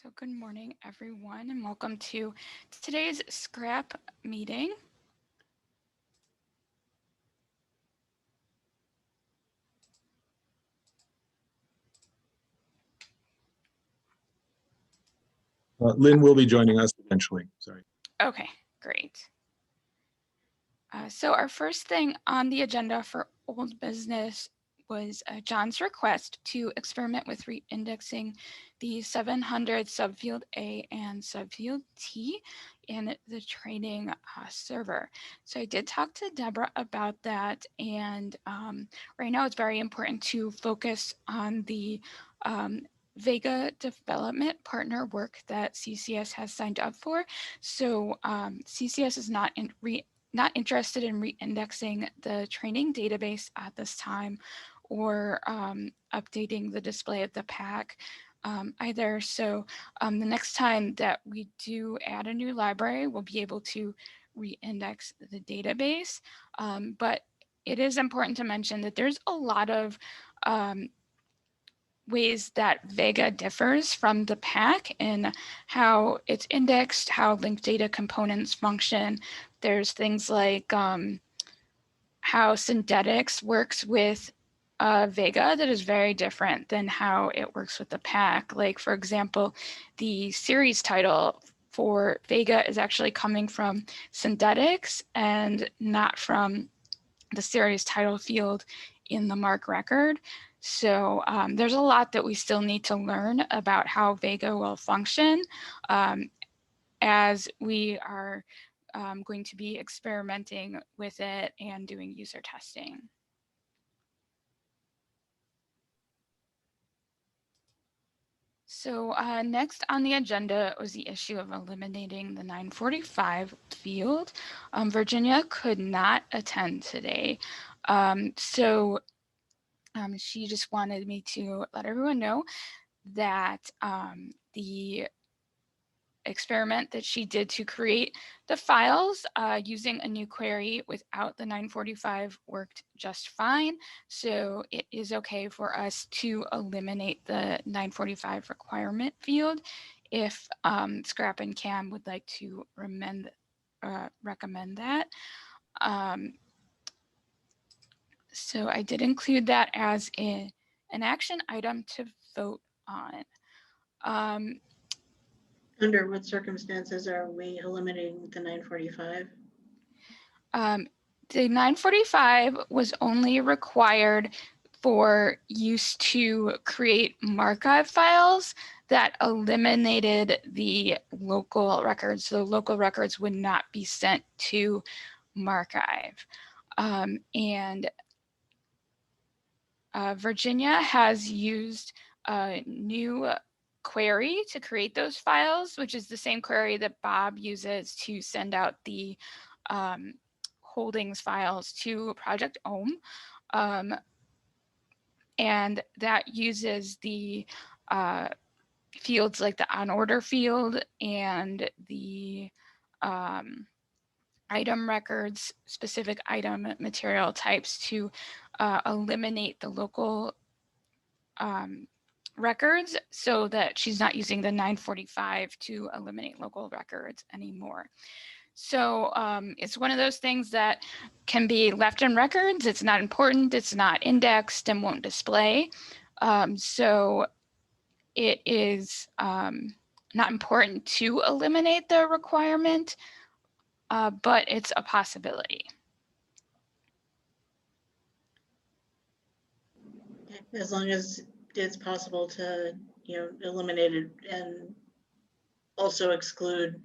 So good morning, everyone, and welcome to today's SCRAP meeting. Lynn will be joining us eventually. Sorry. Okay, great. So our first thing on the agenda for old business was John's request to experiment with reindexing the 700 subfield A and subfield T in the training server. So I did talk to Deborah about that, and right now it's very important to focus on the Vega development partner work that CCS has signed up for. So CCS is not interested in reindexing the training database at this time or updating the display of the pack either. So the next time that we do add a new library, we'll be able to reindex the database. But it is important to mention that there's a lot of ways that Vega differs from the pack in how it's indexed, how linked data components function. There's things like how synthetics works with Vega that is very different than how it works with the pack. Like, for example, the series title for Vega is actually coming from synthetics and not from the series title field in the MARC record. So there's a lot that we still need to learn about how Vega will function as we are going to be experimenting with it and doing user testing. So next on the agenda was the issue of eliminating the 945 field. Virginia could not attend today. She just wanted me to let everyone know that the experiment that she did to create the files using a new query without the 945 worked just fine. So it is okay for us to eliminate the 945 requirement field if Scrap and Cam would like to recommend that. So I did include that as an action item to vote on. Under what circumstances are we eliminating the 945? The 945 was only required for use to create MARChive files that eliminated the local records. So the local records would not be sent to MARChive. And Virginia has used a new query to create those files, which is the same query that Bob uses to send out the holdings files to Project Ohm. And that uses the fields like the on order field and the item records, specific item material types to eliminate the local records so that she's not using the 945 to eliminate local records anymore. So it's one of those things that can be left in records. It's not important, it's not indexed and won't display. So it is not important to eliminate the requirement, but it's a possibility. As long as it's possible to, eliminate it and also exclude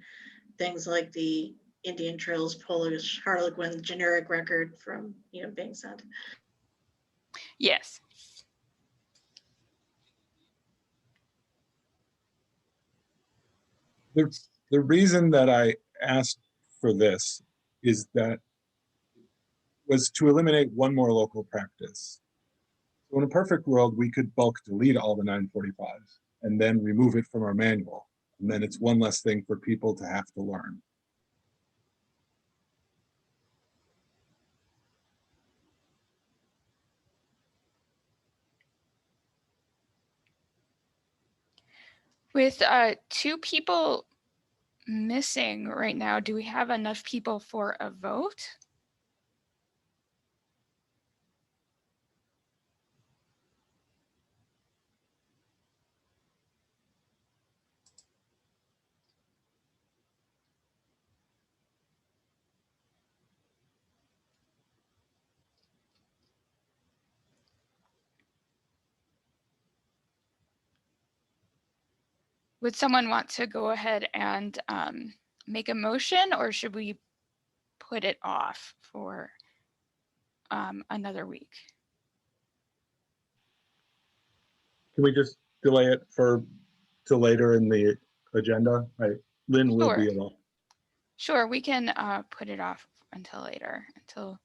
things like the Indian Trails Polish Harlequin generic record from, being sent. Yes. The reason that I asked for this is that was to eliminate one more local practice. So in a perfect world, we could bulk delete all the 945s and then remove it from our manual. And then it's one less thing for people to have to learn. With 2 people missing right now, do we have enough people for a vote? Would someone want to go ahead and make a motion, or should we put it off for another week? Can we just delay it to later in the agenda? Lynn will be able. Sure, we can put it off until later, until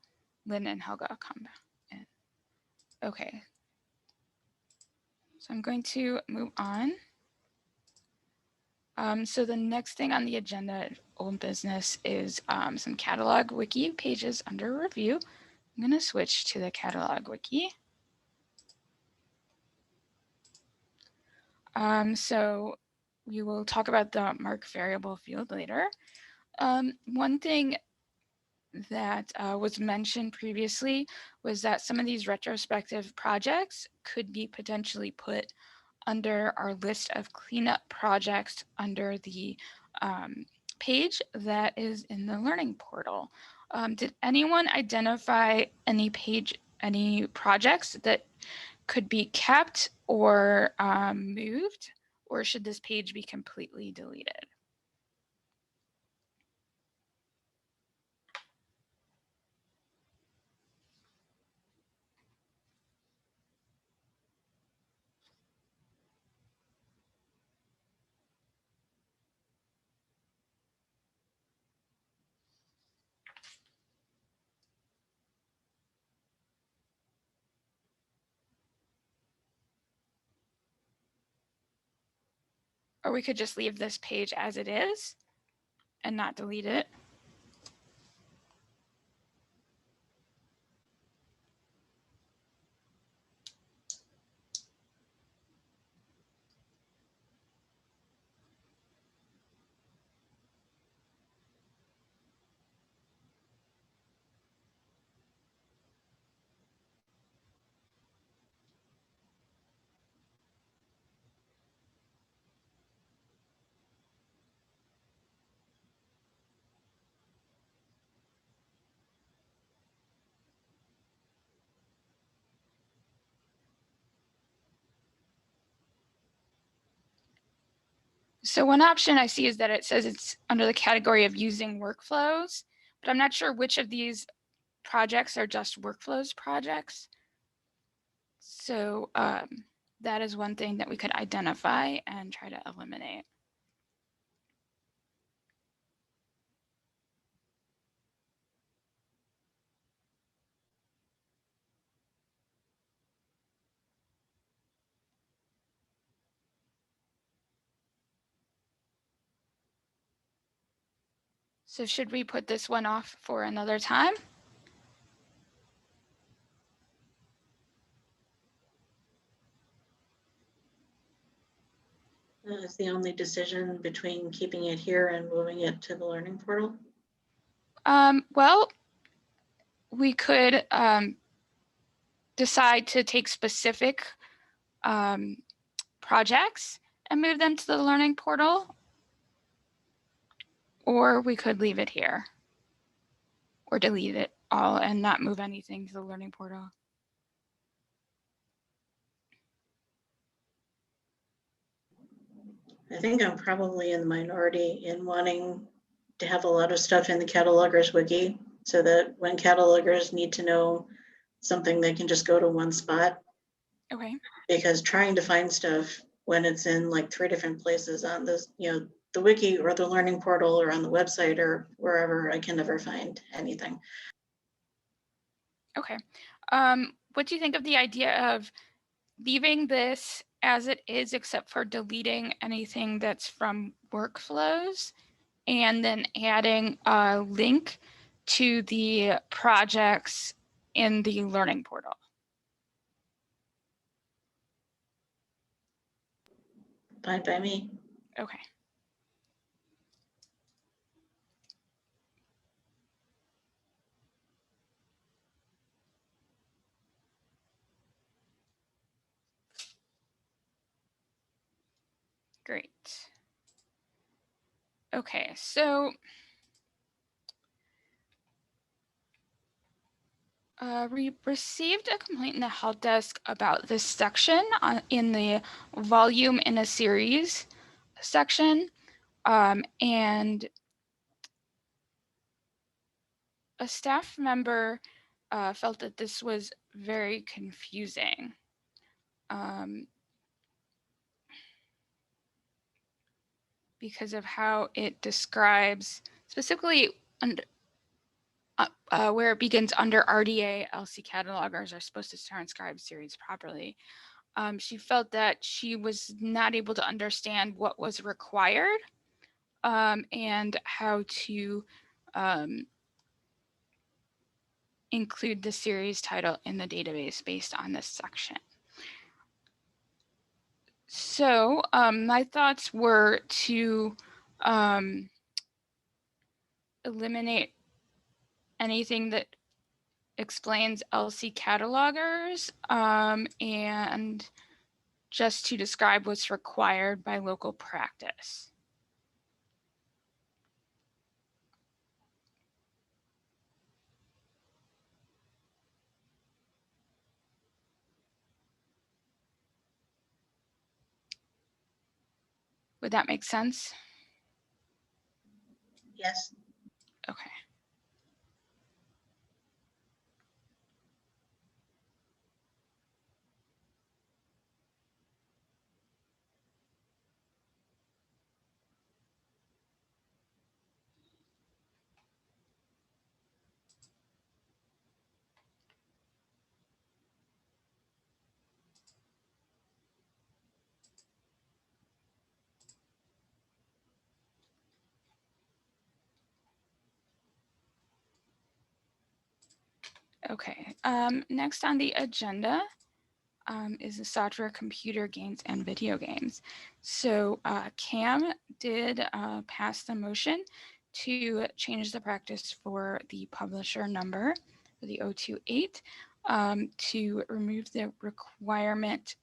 Lynn and Helga come in. Okay. So I'm going to move on. So the next thing on the agenda, old business, is some catalog wiki pages under review. I'm going to switch to the catalog wiki. So we will talk about the mark variable field later. One thing that was mentioned previously was that some of these retrospective projects could be potentially put under our list of cleanup projects under the page that is in the learning portal. Did anyone identify any projects that could be kept or moved, or should this page be completely deleted? Or we could just leave this page as it is and not delete it. So one option I see is that it says it's under the category of using workflows, but I'm not sure which of these projects are just workflows projects. So that is one thing that we could identify and try to eliminate. So should we put this one off for another time? Is the only decision between keeping it here and moving it to the learning portal? Well, we could decide to take specific projects and move them to the learning portal, or we could leave it here or delete it all and not move anything to the learning portal. I think I'm probably in the minority in wanting to have a lot of stuff in the catalogers wiki so that when catalogers need to know something, they can just go to one spot. Okay. Because trying to find stuff when it's in like 3 different places on this, the wiki or the learning portal or on the website or wherever, I can never find anything. Okay. What do you think of the idea of leaving this as it is, except for deleting anything that's from workflows, and then adding a link to the projects in the learning portal? Fine by me. Okay. Great. Okay, so we received a complaint in the help desk about this section in the volume in a series section, and a staff member felt that this was very confusing. Because of how it describes specifically where it begins under RDA, LC catalogers are supposed to transcribe series properly. She felt that she was not able to understand what was required and how to include the series title in the database based on this section. So my thoughts were to eliminate anything that explains LC catalogers and just to describe what's required by local practice. Would that make sense? Yes. Okay. Okay, next on the agenda is the software, computer games, and video games. So Cam did pass the motion to change the practice for the publisher number for the 028 to remove the requirement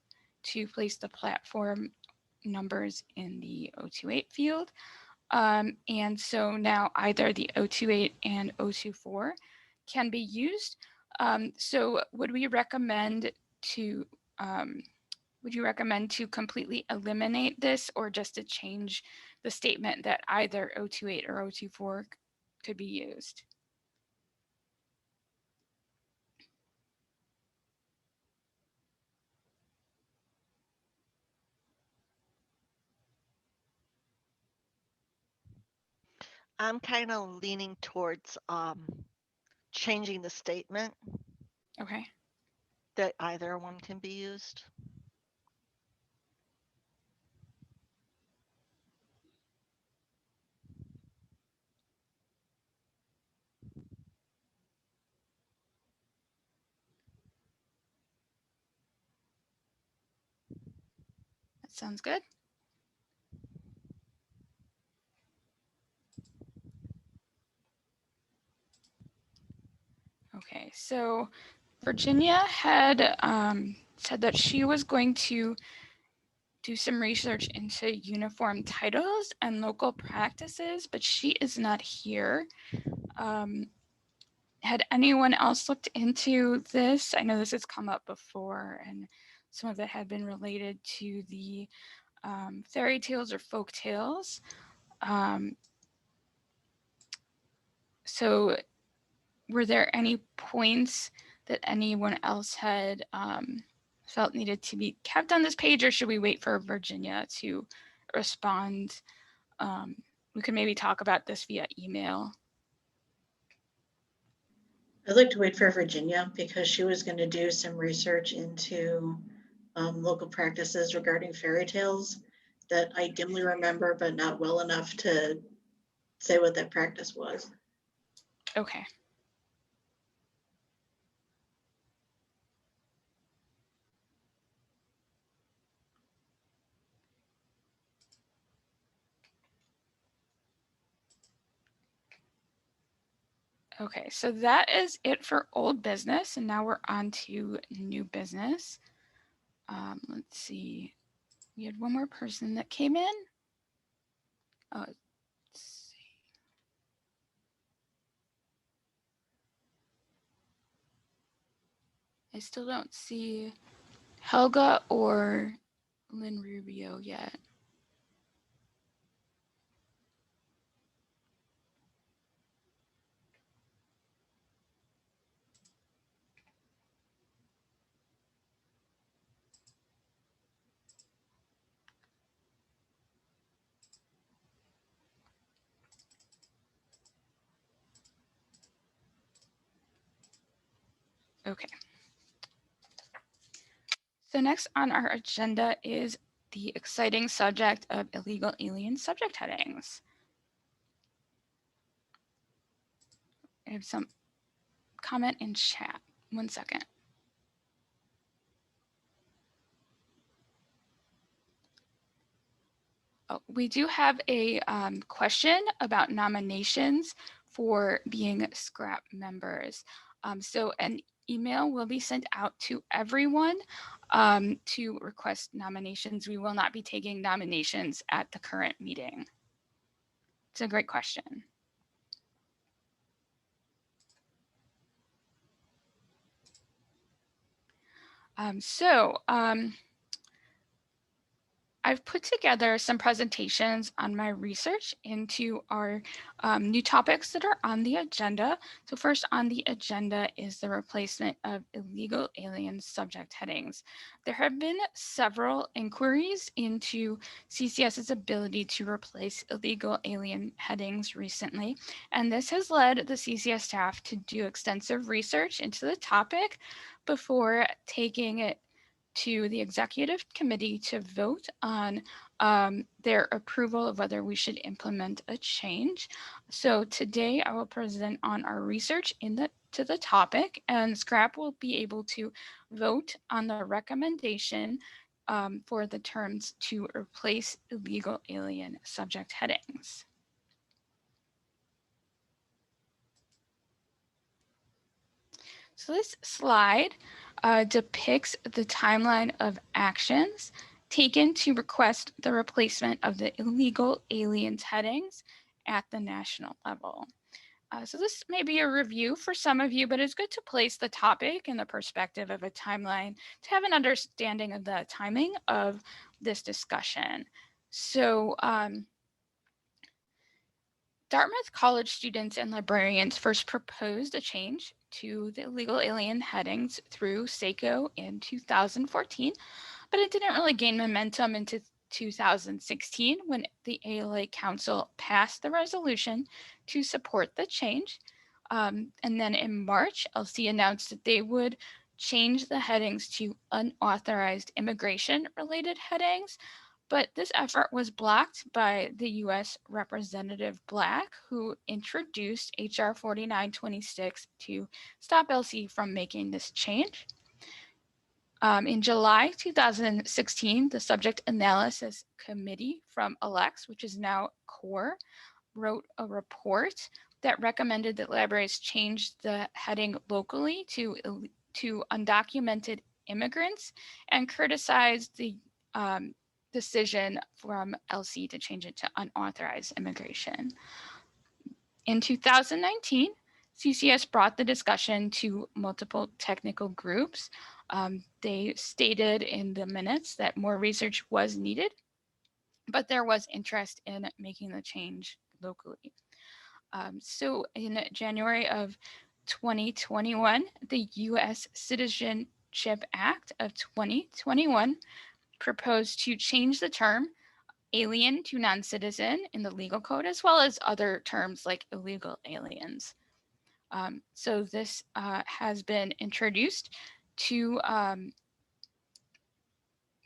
to place the platform numbers in the 028 field. And so now either the 028 and 024 can be used. So would you recommend to completely eliminate this, or just to change the statement that either 028 or 024 could be used? I'm kind of leaning towards changing the statement Okay. that either one can be used. That sounds good. Okay, so Virginia had said that she was going to do some research into uniform titles and local practices, but she is not here. Had anyone else looked into this? I know this has come up before, and some of it had been related to the fairy tales or folk tales. So were there any points that anyone else had felt needed to be kept on this page, or should we wait for Virginia to respond? We could maybe talk about this via email. I'd like to wait for Virginia because she was going to do some research into local practices regarding fairy tales that I dimly remember, but not well enough to say what that practice was. Okay. Okay, so that is it for old business, and now we're on to new business. Let's see. We had one more person that came in. Oh, let's see. I still don't see Helga or Lynn Rubio yet. Okay. So next on our agenda is the exciting subject of illegal alien subject headings. I have some comment in chat. 1 second. Oh, we do have a question about nominations for being SCRAP members. So an email will be sent out to everyone to request nominations. We will not be taking nominations at the current meeting. It's a great question. I've put together some presentations on my research into our new topics that are on the agenda. So first on the agenda is the replacement of illegal alien subject headings. There have been several inquiries into CCS's ability to replace illegal alien headings recently, and this has led the CCS staff to do extensive research into the topic before taking it to the executive committee to vote on their approval of whether we should implement a change. So today I will present on our research to the topic, and SCRAP will be able to vote on the recommendation for the terms to replace illegal alien subject headings. So this slide depicts the timeline of actions taken to request the replacement of the illegal aliens headings at the national level. So this may be a review for some of you, but it's good to place the topic in the perspective of a timeline to have an understanding of the timing of this discussion. So Dartmouth College students and librarians first proposed a change to the illegal alien headings through SACO in 2014, but it didn't really gain momentum into 2016 when the ille Council passed the resolution to support the change. And then in March, LC announced that they would change the headings to unauthorized immigration-related headings, but this effort was blocked by the U.S. Representative Black, who introduced H.R. 4926 to stop LC from making this change. In July 2016, the Subject Analysis Committee from Alex, which is now CORE, wrote a report that recommended that libraries change the heading locally to undocumented immigrants and criticized the decision from LC to change it to unauthorized immigration. In 2019, CCS brought the discussion to multiple technical groups. They stated in the minutes that more research was needed, but there was interest in making the change locally. So in January of 2021, the U.S. Citizenship Act of 2021 proposed to change the term alien to non-citizen in the legal code, as well as other terms like illegal aliens. So this has been introduced to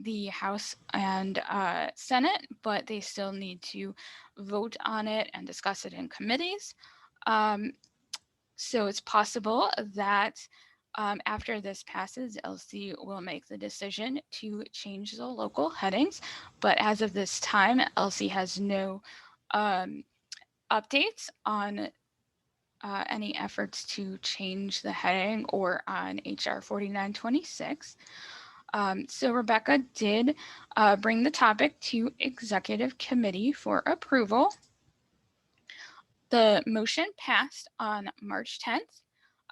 the House and Senate, but they still need to vote on it and discuss it in committees. So it's possible that after this passes, LC will make the decision to change the local headings, but as of this time, LC has no updates on any efforts to change the heading or on HR 4926. So Rebecca did bring the topic to Executive Committee for approval. The motion passed on March 10th,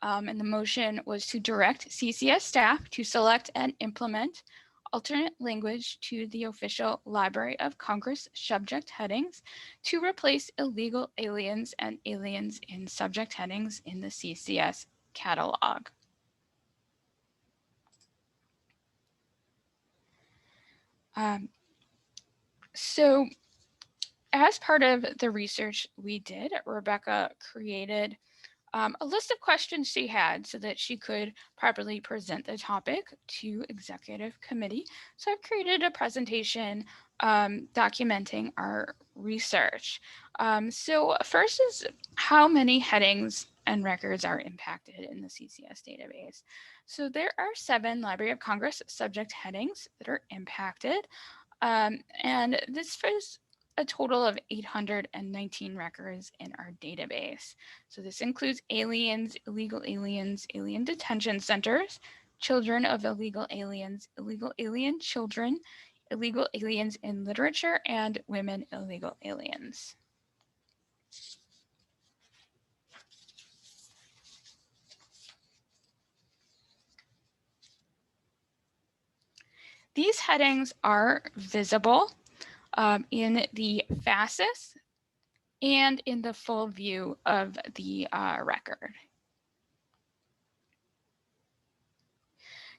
and the motion was to direct CCS staff to select and implement alternate language to the official Library of Congress subject headings to replace illegal aliens and aliens in subject headings in the CCS catalog. So as part of the research we did, Rebecca created a list of questions she had so that she could properly present the topic to Executive Committee. So I've created a presentation documenting our research. So first is how many headings and records are impacted in the CCS database. So there are 7 Library of Congress subject headings that are impacted. And this was a total of 819 records in our database. So this includes aliens, illegal aliens, alien detention centers, children of illegal aliens, illegal alien children, illegal aliens in literature, and women illegal aliens. These headings are visible in the FACIS and in the full view of the record.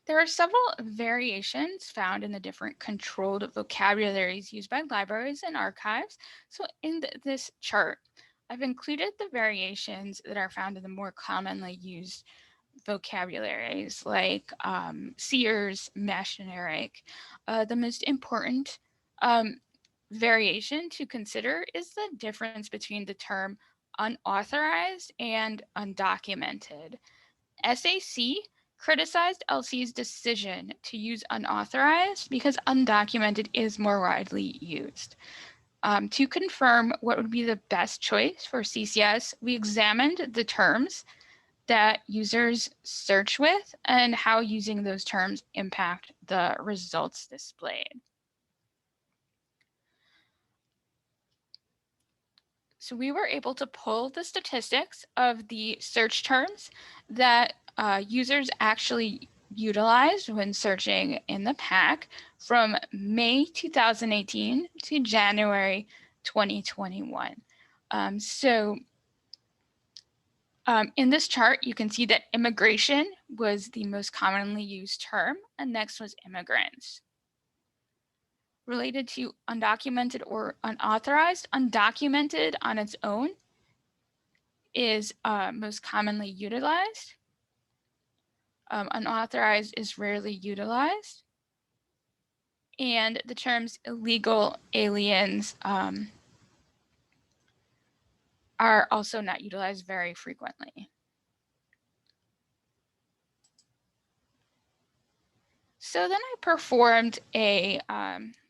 There are several variations found in the different controlled vocabularies used by libraries and archives. So in this chart, I've included the variations that are found in the more commonly used vocabularies like Sears, Mash generic. The most important variation to consider is the difference between the term unauthorized and undocumented. SAC criticized LC's decision to use unauthorized because undocumented is more widely used. To confirm what would be the best choice for CCS, we examined the terms that users search with and how using those terms impact the results displayed. So we were able to pull the statistics of the search terms that users actually utilized when searching in the PAC from May 2018 to January 2021. In this chart, you can see that immigration was the most commonly used term, and next was immigrants. Related to undocumented or unauthorized, undocumented on its own is most commonly utilized. Unauthorized is rarely utilized. And the terms illegal aliens are also not utilized very frequently. So then I performed a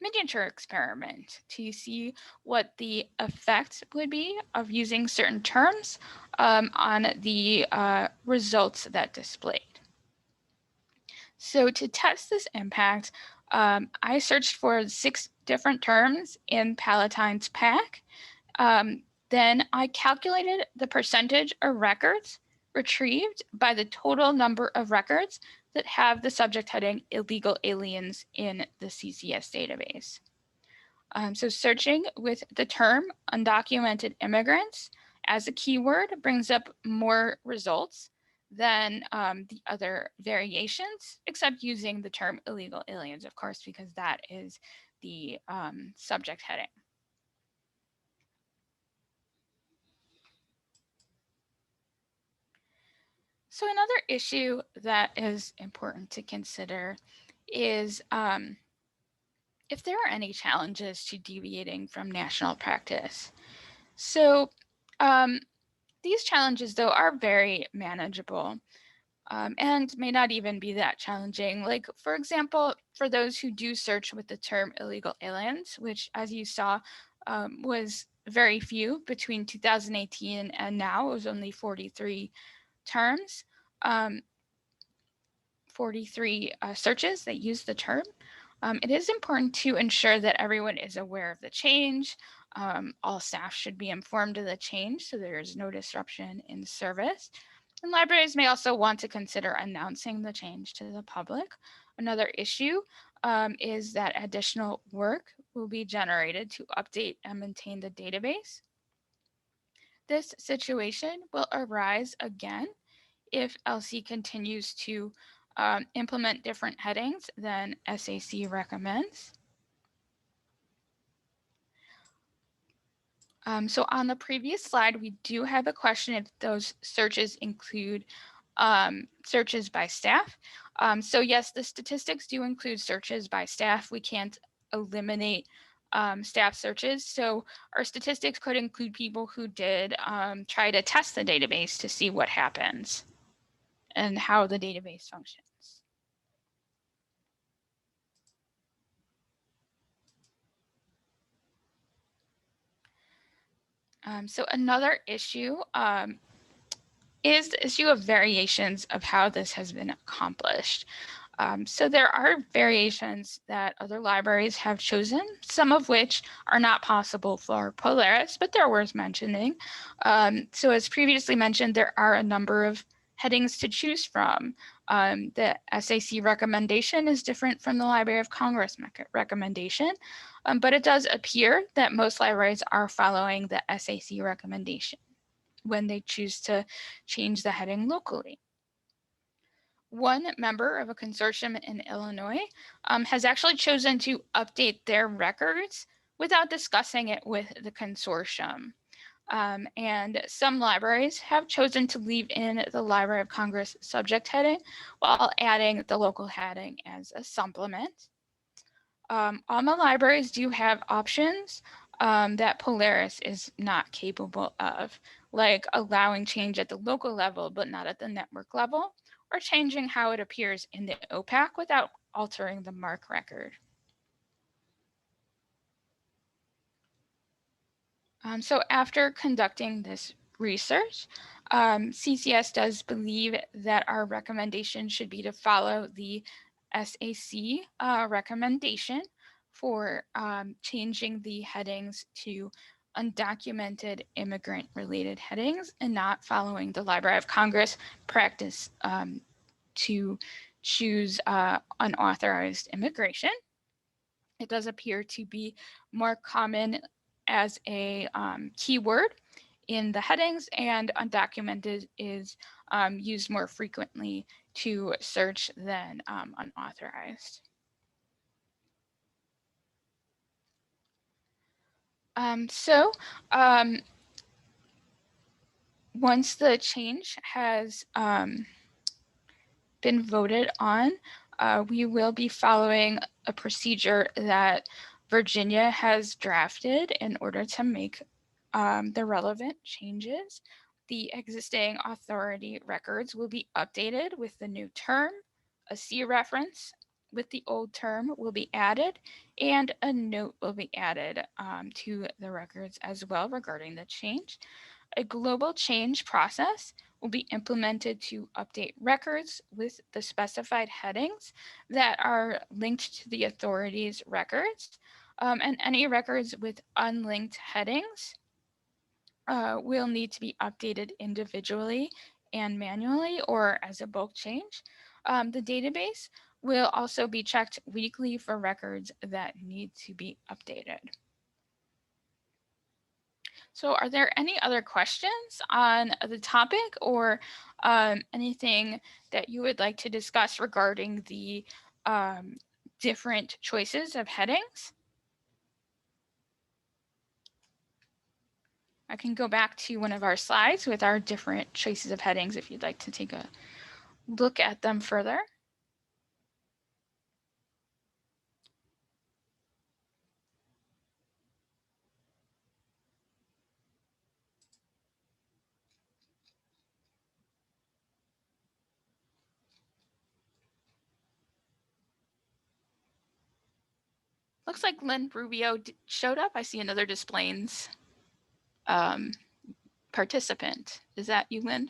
miniature experiment to see what the effect would be of using certain terms on the results that displayed. So to test this impact, I searched for 6 different terms in Palatine's PAC. Then I calculated the percentage of records retrieved by the total number of records that have the subject heading illegal aliens in the CCS database. So searching with the term undocumented immigrants as a keyword brings up more results than the other variations, except using the term illegal aliens, of course, because that is the subject heading. So another issue that is important to consider is if there are any challenges to deviating from national practice. So these challenges, though, are very manageable and may not even be that challenging. Like, for example, for those who do search with the term illegal aliens, which, as you saw, was very few. Between 2018 and now, it was only 43 terms, 43 searches that use the term. It is important to ensure that everyone is aware of the change. All staff should be informed of the change so there is no disruption in service. And libraries may also want to consider announcing the change to the public. Another issue is that additional work will be generated to update and maintain the database. This situation will arise again if LC continues to implement different headings than SAC recommends. So on the previous slide, we do have a question if those searches include searches by staff. So yes, the statistics do include searches by staff. We can't eliminate staff searches. So our statistics could include people who did try to test the database to see what happens and how the database functions. So another issue is the issue of variations of how this has been accomplished. So there are variations that other libraries have chosen, some of which are not possible for Polaris, but they're worth mentioning. So as previously mentioned, there are a number of headings to choose from. The SAC recommendation is different from the Library of Congress recommendation, but it does appear that most libraries are following the SAC recommendation when they choose to change the heading locally. One member of a consortium in Illinois has actually chosen to update their records without discussing it with the consortium. And some libraries have chosen to leave in the Library of Congress subject heading while adding the local heading as a supplement. All the libraries do have options that Polaris is not capable of, like allowing change at the local level but not at the network level, or changing how it appears in the OPAC without altering the MARC record. So after conducting this research, CCS does believe that our recommendation should be to follow the SAC recommendation for changing the headings to undocumented immigrant related headings and not following the Library of Congress practice to choose unauthorized immigration. It does appear to be more common as a keyword in the headings, and undocumented is used more frequently to search than unauthorized. Once the change has been voted on, we will be following a procedure that Virginia has drafted in order to make the relevant changes. The existing authority records will be updated with the new term, a C reference with the old term will be added, and a note will be added to the records as well regarding the change. A global change process will be implemented to update records with the specified headings that are linked to the authority's records, and any records with unlinked headings will need to be updated individually and manually or as a bulk change. The database will also be checked weekly for records that need to be updated. So are there any other questions on the topic or anything that you would like to discuss regarding the different choices of headings? I can go back to one of our slides with our different choices of headings if you'd like to take a look at them further. Looks like Lynn Rubio showed up. I see another displays. participant. Is that you, Lynn?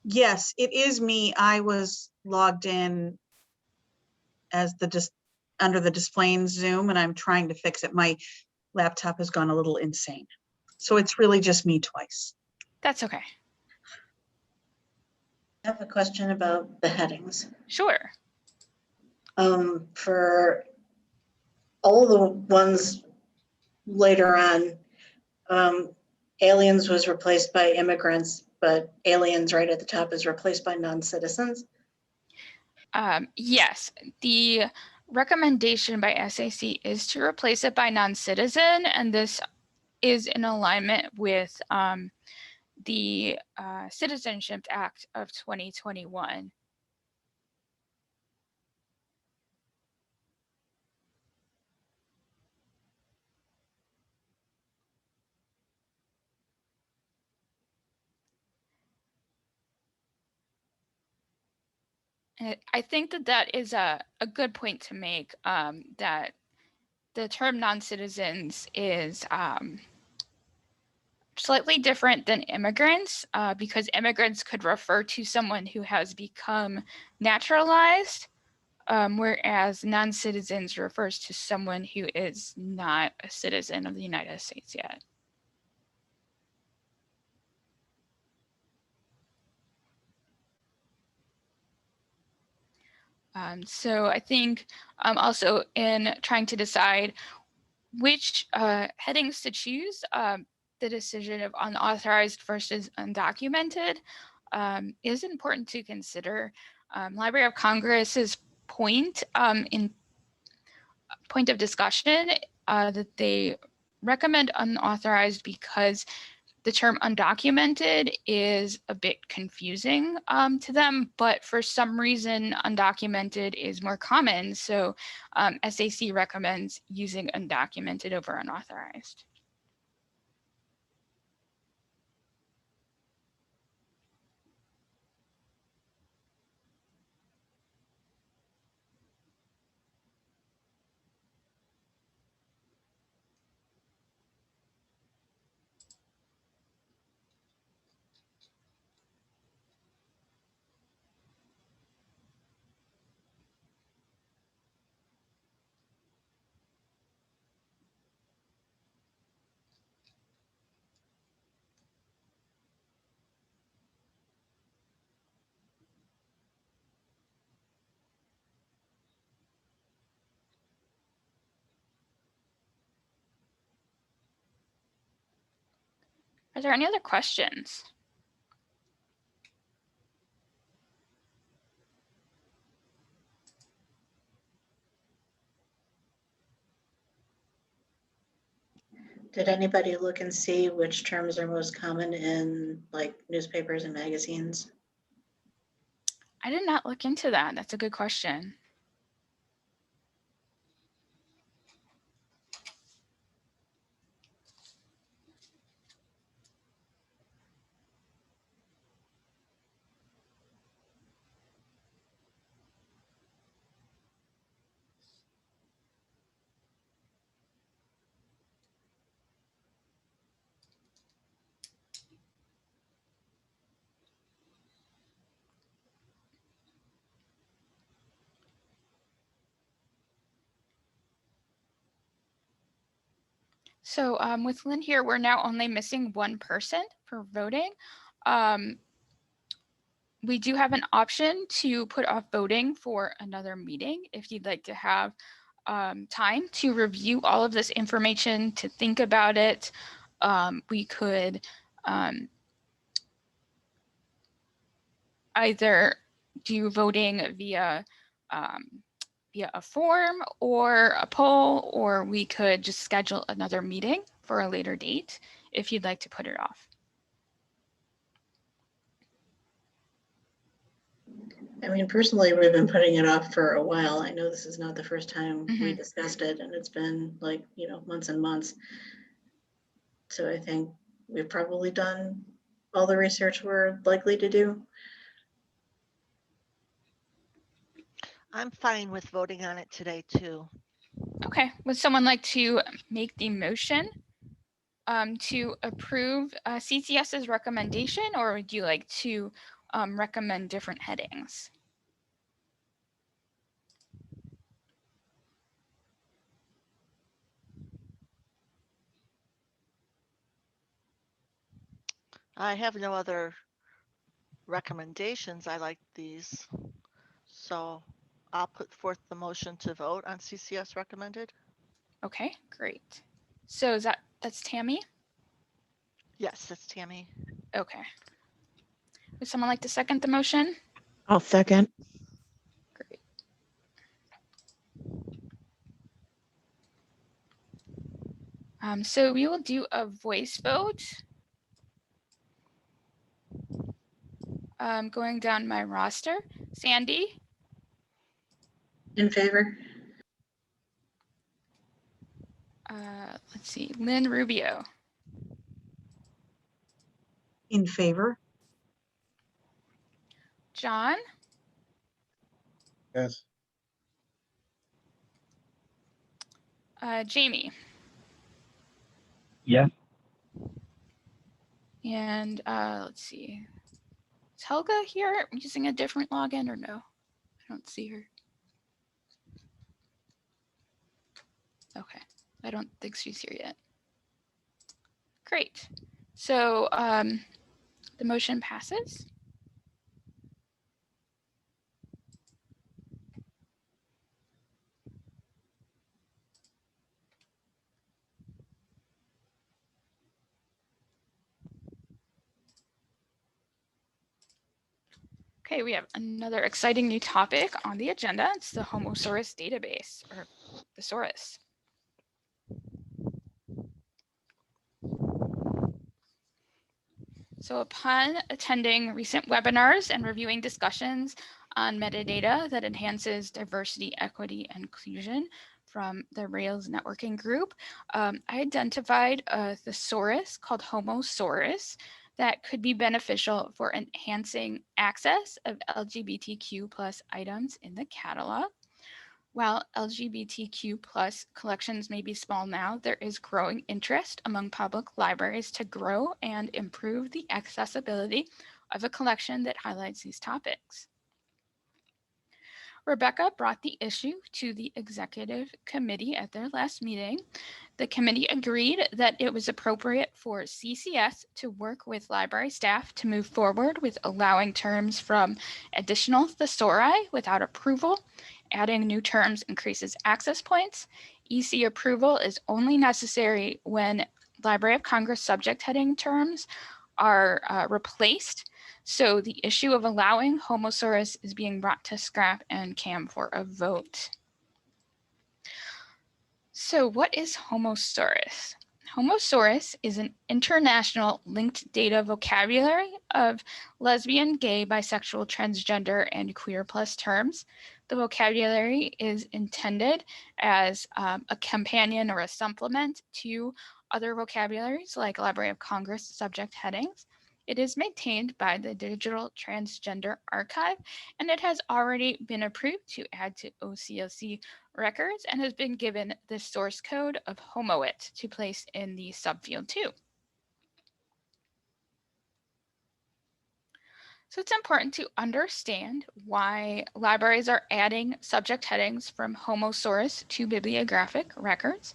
Yes, it is me. I was logged in as under the displaying Zoom, and I'm trying to fix it. My laptop has gone a little insane. So it's really just me twice. That's okay. I have a question about the headings. Sure. For all the ones later on, aliens was replaced by immigrants, but aliens right at the top is replaced by non-citizens. Yes, the recommendation by SAC is to replace it by non-citizen, and this is in alignment with the Citizenship Act of 2021. And I think that that is a good point to make, that the term non-citizens is slightly different than immigrants, because immigrants could refer to someone who has become naturalized, whereas non-citizens refers to someone who is not a citizen of the United States yet. So I think also in trying to decide which headings to choose, the decision of unauthorized versus undocumented is important to consider. Library of Congress's point in point of discussion that they recommend unauthorized because the term undocumented is a bit confusing to them, but for some reason undocumented is more common. So SAC recommends using undocumented over unauthorized. Are there any other questions? Did anybody look and see which terms are most common in like newspapers and magazines? I did not look into that. That's a good question. So with Lynn here, we're now only missing one person for voting. We do have an option to put off voting for another meeting if you'd like to have time to review all of this information, to think about it. We could either do voting via a form or a poll, or we could just schedule another meeting for a later date if you'd like to put it off. I mean, personally, we've been putting it off for a while. I know this is not the first time we discussed it, and it's been like, you know, months and months. So I think we've probably done all the research we're likely to do. I'm fine with voting on it today too. Okay, would someone like to make the motion to approve CCS's recommendation, or would you like to recommend different headings? I have no other recommendations. I like these. So I'll put forth the motion to vote on CCS recommended. Okay, great. So that's Tammy? Yes, it's Tammy. Okay. Would someone like to second the motion? I'll second. Great. So we will do a voice vote. Going down my roster. Sandy, In favor? let's see, Lynn Rubio, In favor? John, Yes. Jamie, Yes. and let's see, is Helga here using a different login or no? I don't see her. Okay, I don't think she's here yet. Great. So the motion passes. Okay, we have another exciting new topic on the agenda. It's the Homosaurus database, or thesaurus. So upon attending recent webinars and reviewing discussions on metadata that enhances diversity, equity, and inclusion from the Rails networking group, I identified a thesaurus called Homosaurus that could be beneficial for enhancing access of LGBTQ+ items in the catalog. While LGBTQ+ collections may be small now, there is growing interest among public libraries to grow and improve the accessibility of a collection that highlights these topics. Rebecca brought the issue to the executive committee at their last meeting. The committee agreed that it was appropriate for CCS to work with library staff to move forward with allowing terms from additional thesauri without approval. Adding new terms increases access points. EC approval is only necessary when Library of Congress subject heading terms are replaced. So the issue of allowing Homosaurus is being brought to SCRAP and CAM for a vote. So what is Homosaurus? Homosaurus is an international linked data vocabulary of lesbian, gay, bisexual, transgender, and queer plus terms. The vocabulary is intended as a companion or a supplement to other vocabularies like Library of Congress subject headings. It is maintained by the Digital Transgender Archive, and it has already been approved to add to OCLC records and has been given the source code of Homoit to place in the subfield 2. So it's important to understand why libraries are adding subject headings from Homosaurus to bibliographic records.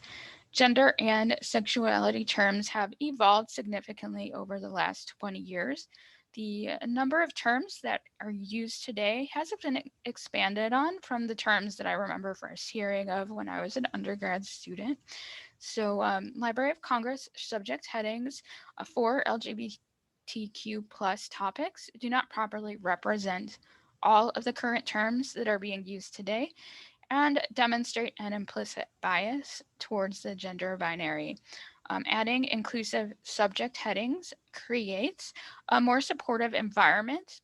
Gender and sexuality terms have evolved significantly over the last 20 years. The number of terms that are used today has been expanded on from the terms that I remember first hearing of when I was an undergrad student. So Library of Congress subject headings for LGBTQ+ topics do not properly represent all of the current terms that are being used today and demonstrate an implicit bias towards the gender binary. Adding inclusive subject headings creates a more supportive environment,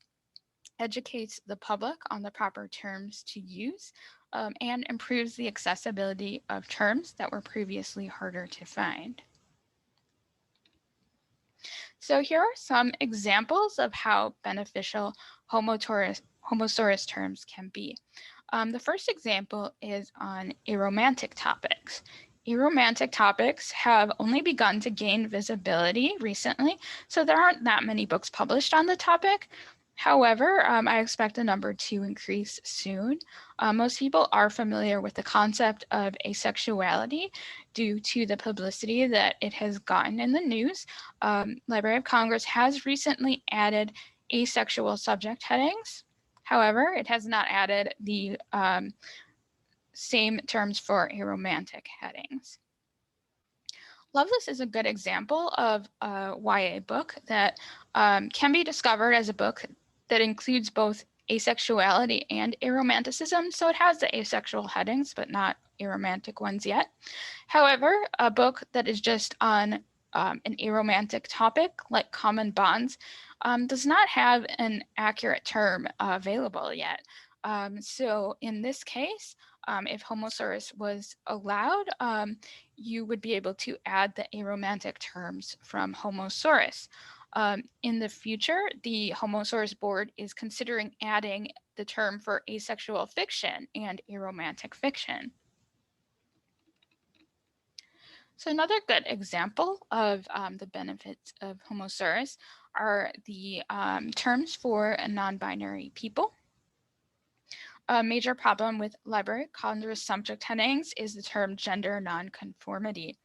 educates the public on the proper terms to use, and improves the accessibility of terms that were previously harder to find. So here are some examples of how beneficial Homosaurus terms can be. The first example is on aromantic topics. Aromantic topics have only begun to gain visibility recently, so there aren't that many books published on the topic. However, I expect the number to increase soon. Most people are familiar with the concept of asexuality due to the publicity that it has gotten in the news. Library of Congress has recently added asexual subject headings. However, it has not added the same terms for aromantic headings. Loveless is a good example of a YA book that can be discovered as a book that includes both asexuality and aromanticism. So it has the asexual headings, but not aromantic ones yet. However, a book that is just on an aromantic topic like common bonds does not have an accurate term available yet. So in this case, if Homosaurus was allowed, you would be able to add the aromantic terms from Homosaurus. In the future, the Homosaurus board is considering adding the term for asexual fiction and aromantic fiction. So another good example of the benefits of Homosaurus are the terms for non-binary people. A major problem with Library of Congress subject headings is the term gender nonconformity.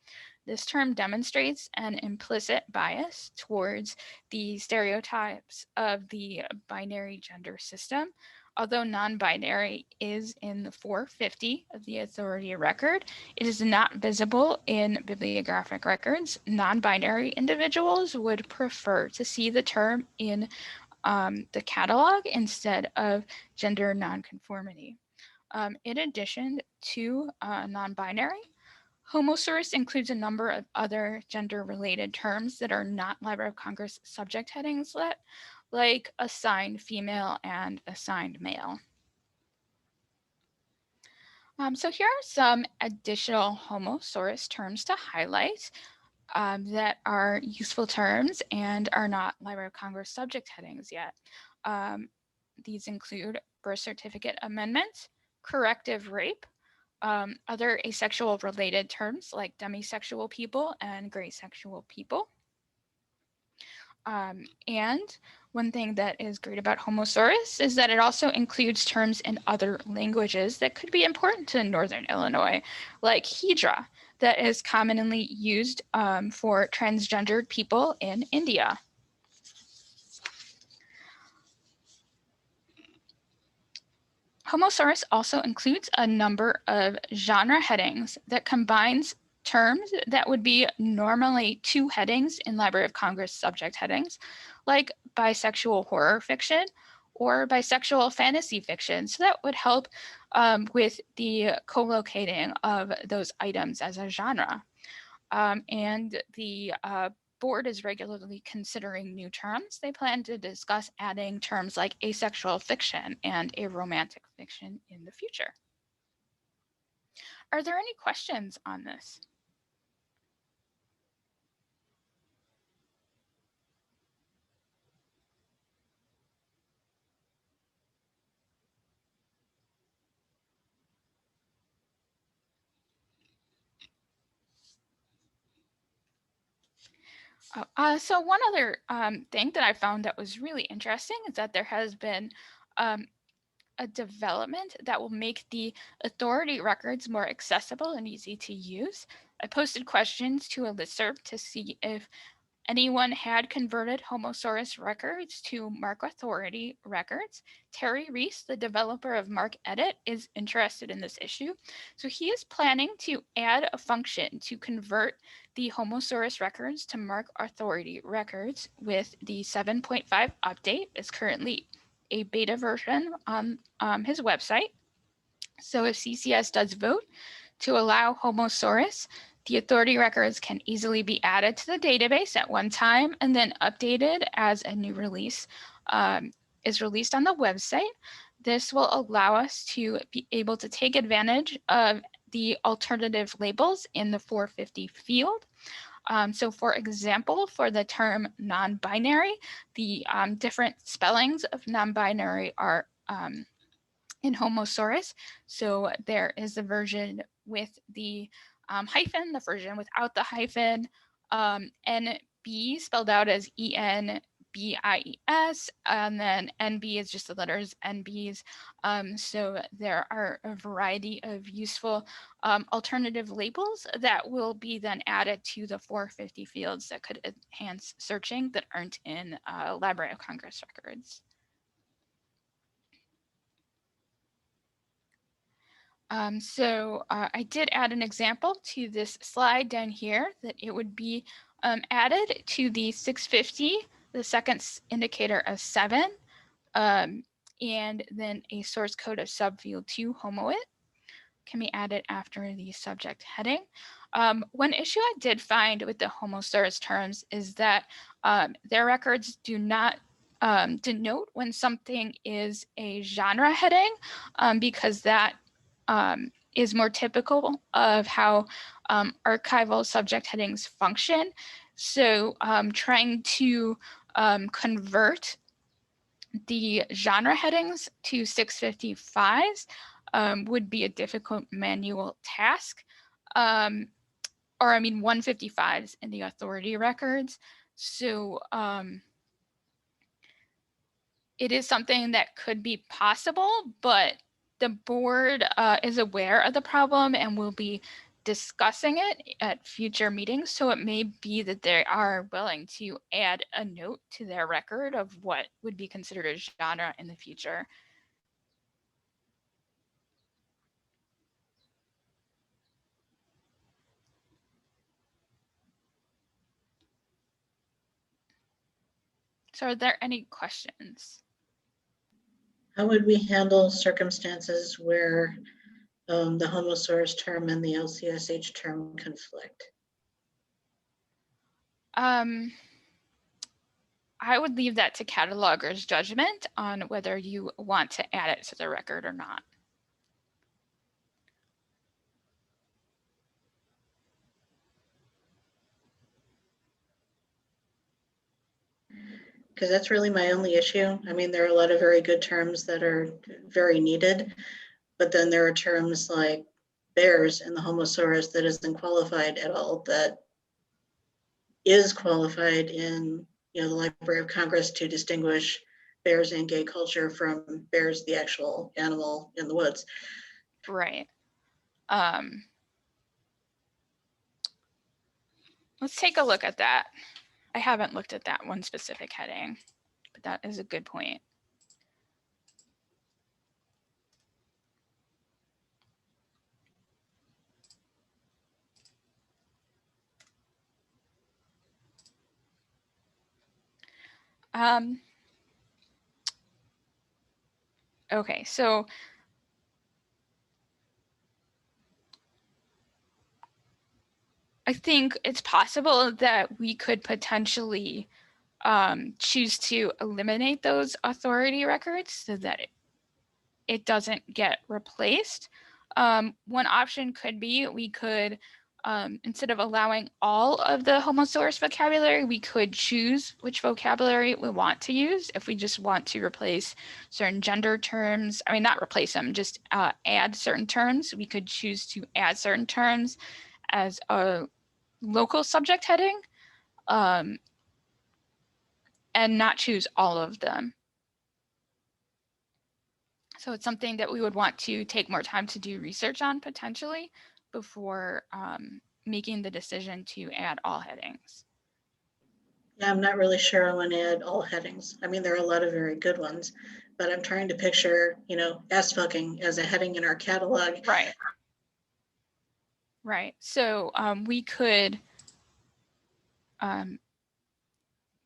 This term demonstrates an implicit bias towards the stereotypes of the binary gender system. Although non-binary is in the 450 of the authority record, it is not visible in bibliographic records. Non-binary individuals would prefer to see the term in the catalog instead of gender nonconformity. In addition to non-binary, Homosaurus includes a number of other gender-related terms that are not Library of Congress subject headings, like assigned female and assigned male. So here are some additional Homosaurus terms to highlight that are useful terms and are not Library of Congress subject headings yet. These include birth certificate amendment, corrective rape, other asexual related terms like demisexual people and gray sexual people. And one thing that is great about Homosaurus is that it also includes terms in other languages that could be important to Northern Illinois, like Hydra, that is commonly used for transgendered people in India. Homosaurus also includes a number of genre headings that combines terms that would be normally 2 headings in Library of Congress subject headings, like bisexual horror fiction or bisexual fantasy fiction. So that would help with the co-locating of those items as a genre. And the board is regularly considering new terms. They plan to discuss adding terms like asexual fiction and aromantic fiction in the future. Are there any questions on this? So one other thing that I found that was really interesting is that there has been a development that will make the authority records more accessible and easy to use. I posted questions to a listserv to see if anyone had converted Homosaurus records to MARC Authority records. Terry Reese, the developer of MARC Edit, is interested in this issue. So he is planning to add a function to convert the Homosaurus records to MARC Authority records with the 7.5 update. It's currently a beta version on his website. So if CCS does vote to allow Homosaurus, the authority records can easily be added to the database at one time and then updated as a new release is released on the website. This will allow us to be able to take advantage of the alternative labels in the 450 field. So for example, for the term non-binary, the different spellings of non-binary are in Homosaurus. So there is the version with the hyphen, the version without the hyphen, NB spelled out as ENBIES, and then NB is just the letters NBs. So there are a variety of useful alternative labels that will be then added to the 450 fields that could enhance searching that aren't in Library of Congress records. I did add an example to this slide down here that it would be added to the 650, the second indicator of 7, and then a source code of subfield 2 homoit can be added after the subject heading. One issue I did find with the Homosaurus terms is that their records do not denote when something is a genre heading, because that is more typical of how archival subject headings function. So trying to convert the genre headings to 655s would be a difficult manual task. Or I mean 155s in the authority records. So it is something that could be possible, but the board is aware of the problem and will be discussing it at future meetings. So it may be that they are willing to add a note to their record of what would be considered a genre in the future. So are there any questions? How would we handle circumstances where the Homosaurus term and the LCSH term conflict? I would leave that to catalogers' judgment on whether you want to add it to the record or not. Because that's really my only issue. I mean, there are a lot of very good terms that are very needed, but then there are terms like bears in the Homosaurus that isn't qualified at all, that is qualified in, you know, the Library of Congress to distinguish bears in gay culture from bears, the actual animal in the woods. Right. Let's take a look at that. I haven't looked at that one specific heading, but that is a good point. Okay, so I think it's possible that we could potentially choose to eliminate those authority records so that it doesn't get replaced. One option could be we could, instead of allowing all of the Homosaurus vocabulary, we could choose which vocabulary we want to use. If we just want to replace certain gender terms, I mean, not replace them, just add certain terms, we could choose to add certain terms as a local subject heading and not choose all of them. So it's something that we would want to take more time to do research on potentially before making the decision to add all headings. Yeah, I'm not really sure I want to add all headings. I mean, there are a lot of very good ones, but I'm trying to picture, you know, ass fucking as a heading in our catalog. Right. Right. So we could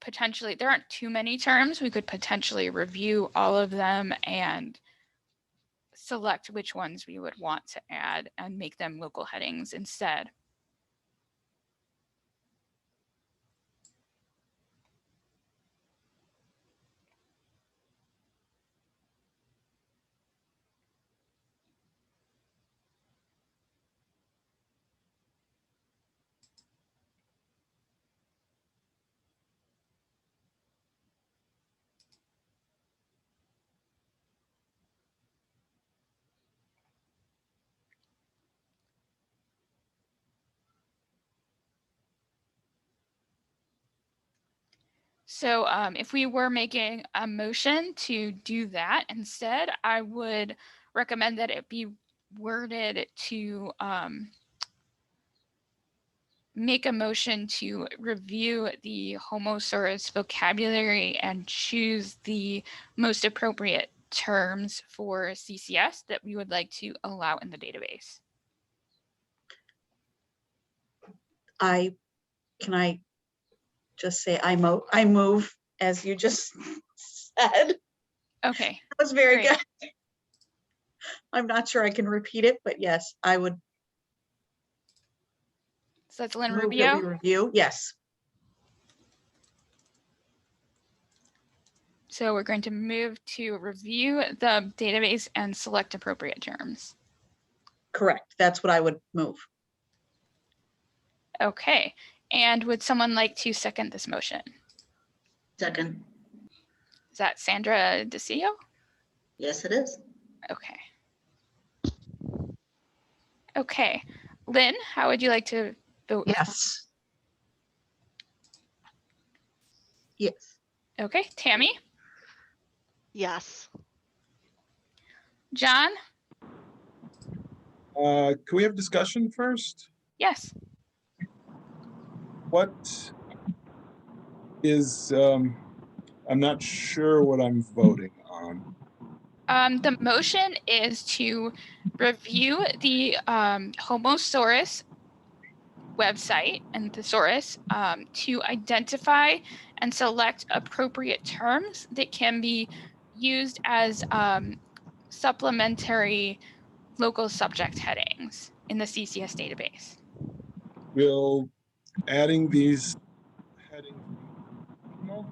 potentially, there aren't too many terms, we could potentially review all of them and select which ones we would want to add and make them local headings instead. So if we were making a motion to do that instead, I would recommend that it be worded to make a motion to review the Homosaurus vocabulary and choose the most appropriate terms for CCS that we would like to allow in the database. Can I just say I move as you just said. Okay, That was very great. good. I'm not sure I can repeat it, but yes, I would So that's Lynn move that Rubio. we review. Yes, So we're going to move to review the database and select appropriate terms. correct. That's what I would move. Okay, and would someone like to second this motion? Second. Is that Sandra DeCio? Yes, it is. Okay. Okay, Lynn, how would you like to vote? Yes. Yes. Okay, Tammy, Yes. John, Can we have discussion first? yes. What is, I'm not sure what I'm voting on. The motion is to review the Homosaurus website and thesaurus to identify and select appropriate terms that can be used as supplementary local subject headings in the CCS database. Will adding these headings be optional?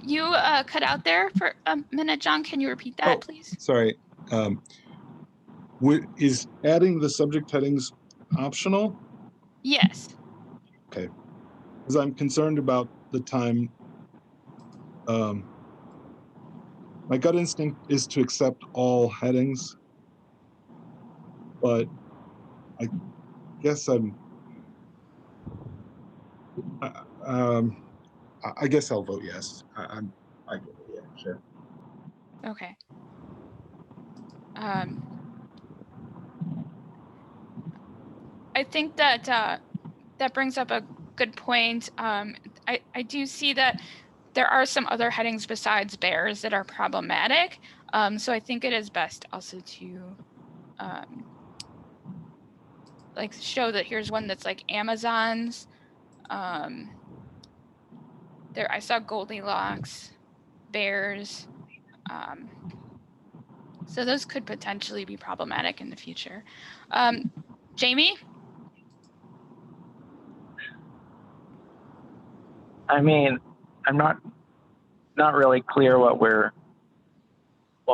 You cut out there for a minute, John. Can you repeat that, Oh, please? sorry. Is adding the subject headings optional? Yes. Okay, because I'm concerned about the time. My gut instinct is to accept all headings, but I guess I guess I'll vote yes. I get it, yeah, sure. Okay. I think that that brings up a good point. I do see that there are some other headings besides bears that are problematic. So I think it is best also to like show that here's one that's like Amazons. There I saw Goldilocks, bears. So those could potentially be problematic in the future. Jamie? I mean, I'm not really clear what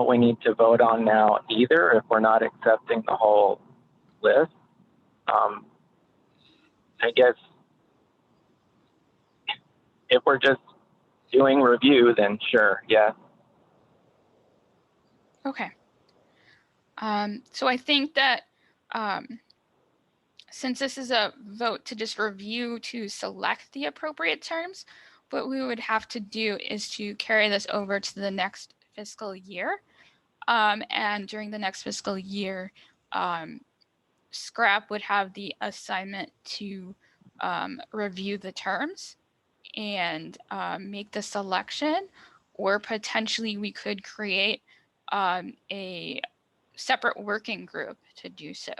we need to vote on now either, if we're not accepting the whole list. I guess if we're just doing review, then sure, yes. Okay. So I think that since this is a vote to just review to select the appropriate terms, what we would have to do is to carry this over to the next fiscal year. And during the next fiscal year, SCRAP would have the assignment to review the terms and make the selection, or potentially we could create a separate working group to do so.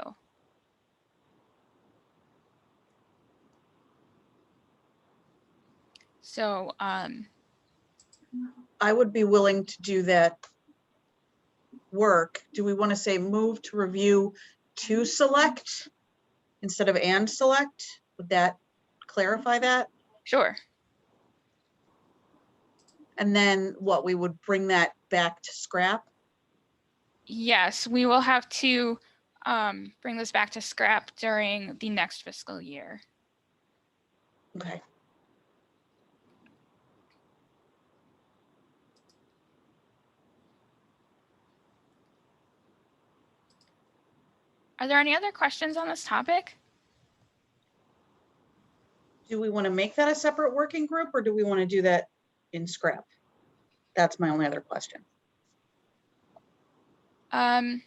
So I would be willing to do that work. Do we want to say move to review to select instead of and select? Would that clarify that? sure. And then what, we would bring that back to SCRAP? Yes, we will have to bring this back to SCRAP during the next fiscal year. Okay. Are there any other questions on this topic? Do we want to make that a separate working group or do we want to do that in scrap? That's my only other question. I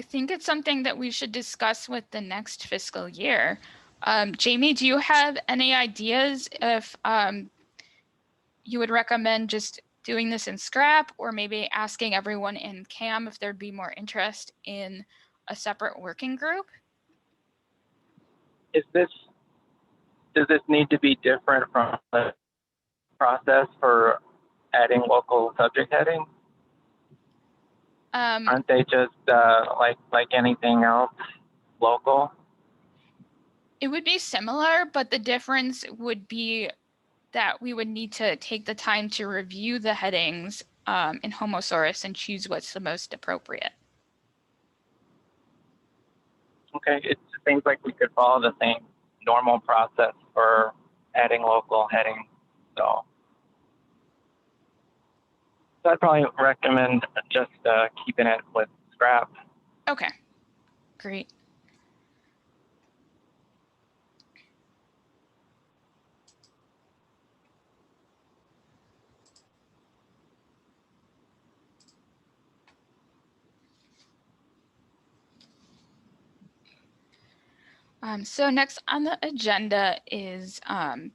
think it's something that we should discuss with the next fiscal year. Jamie, do you have any ideas if you would recommend just doing this in scrap or maybe asking everyone in CAM if there'd be more interest in a separate working group? Does this need to be different from the process for adding local subject heading? Aren't they just like anything else, local? It would be similar, but the difference would be that we would need to take the time to review the headings in Homosaurus and choose what's the most appropriate. Okay, it seems like we could follow the same normal process for adding local heading. So I'd probably recommend just keeping it with scrap. Okay, great. So next on the agenda is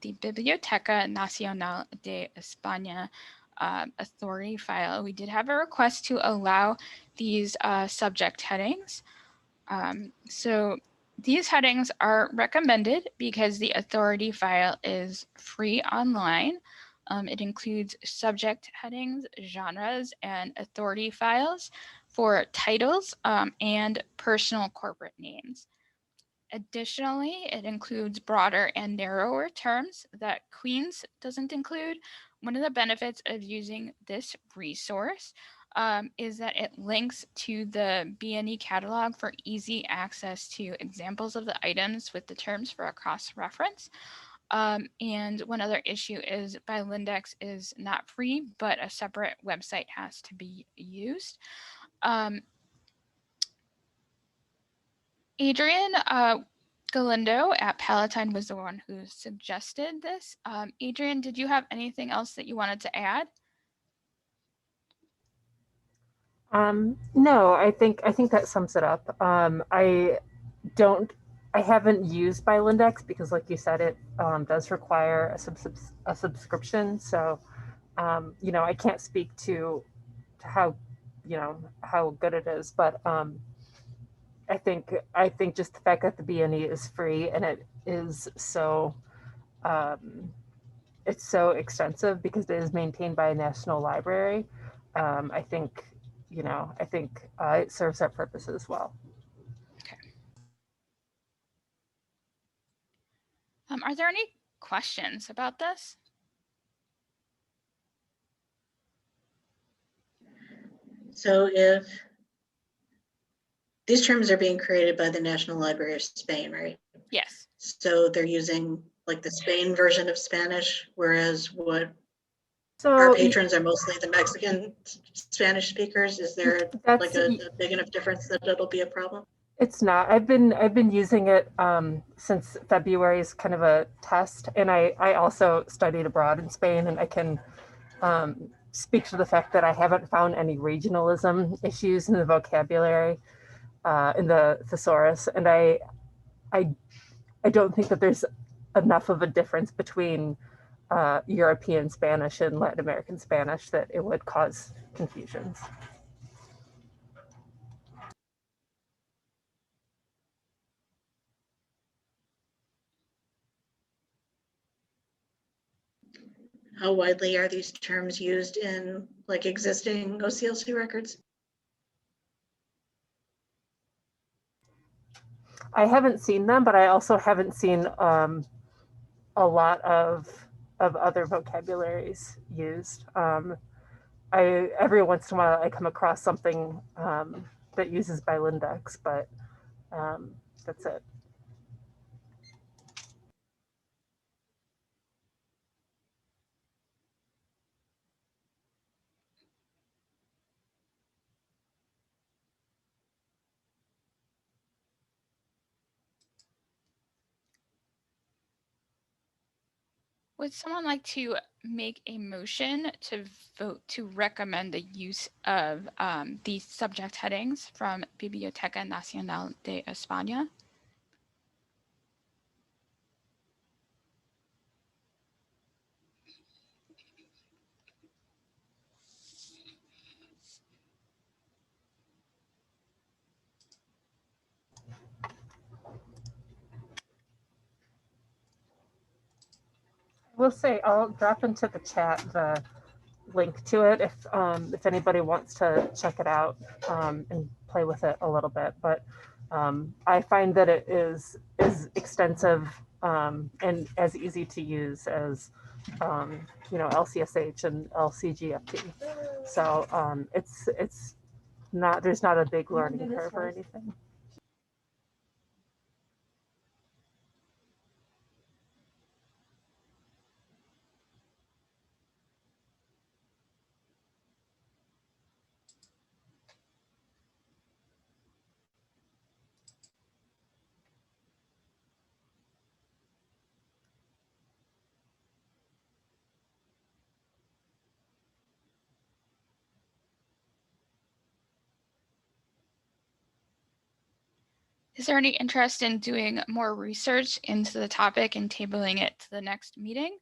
the Biblioteca Nacional de España authority file. We did have a request to allow these subject headings. So these headings are recommended because the authority file is free online. It includes subject headings, genres, and authority files for titles and personal corporate names. Additionally, it includes broader and narrower terms that Queen's doesn't include. One of the benefits of using this resource is that it links to the BNE catalog for easy access to examples of the items with the terms for a cross-reference. And one other issue is Bilindex is not free, but a separate website has to be used. Adrian Galindo at Palatine was the one who suggested this. Adrian, did you have anything else that you wanted to add? No, I think that sums it up. I haven't used Bilindex because, like you said, it does require a subscription. So, I can't speak to how how good it is, but I think just the fact that the BNE is free and it is so it's so extensive because it is maintained by a national library. I think it serves that purpose as well. Okay. Are there any questions about this? So if these terms are being created by the National Library of Spain, right? Yes. So they're using like the Spain version of Spanish, whereas what So our patrons are mostly the Mexican Spanish speakers. Is there like a big enough difference that it'll be a problem? It's not. I've been using it since February as kind of a test, and I also studied abroad in Spain, and I can speak to the fact that I haven't found any regionalism issues in the vocabulary in the thesaurus, and I don't think that there's enough of a difference between European Spanish and Latin American Spanish that it would cause confusions. How widely are these terms used in like existing OCLC records? I haven't seen them, but I also haven't seen a lot of other vocabularies used. Every once in a while I come across something that uses Bilindex, but that's it. Would someone like to make a motion to vote to recommend the use of these subject headings from Biblioteca Nacional de España? We'll say I'll drop into the chat the link to it if anybody wants to check it out and play with it a little bit. But I find that it is extensive and as easy to use as LCSH and LCGFT. So it's not, there's not a big learning curve or anything. Is there any interest in doing more research into the topic and tabling it to the next meeting?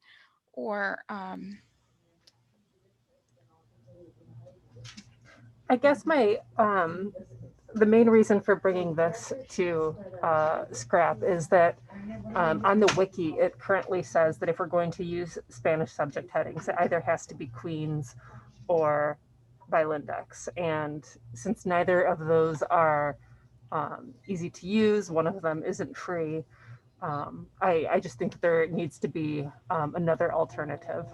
Or I guess my the main reason for bringing this to Scrap is that on the wiki, it currently says that if we're going to use Spanish subject headings, it either has to be Queen's or Bilindex. And since neither of those are easy to use, one of them isn't free, I just think there needs to be another alternative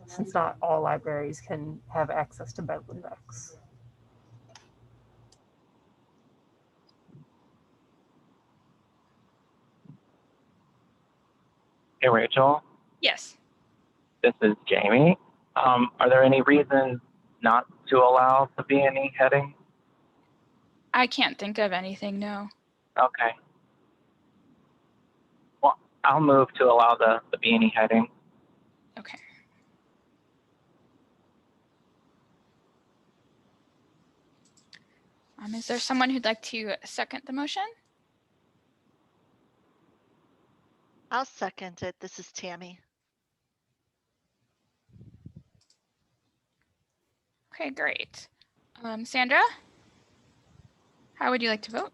since not all libraries can have access to Bilindex. Hey, Rachel, yes, this is Jamie. Are there any reasons not to allow the B&E heading? I can't think of anything, no. Okay. Well, I'll move to allow the B&E heading. Okay. Is there someone who'd like to second the motion? I'll second it. This is Tammy. Okay, great. Sandra, how would you like to vote?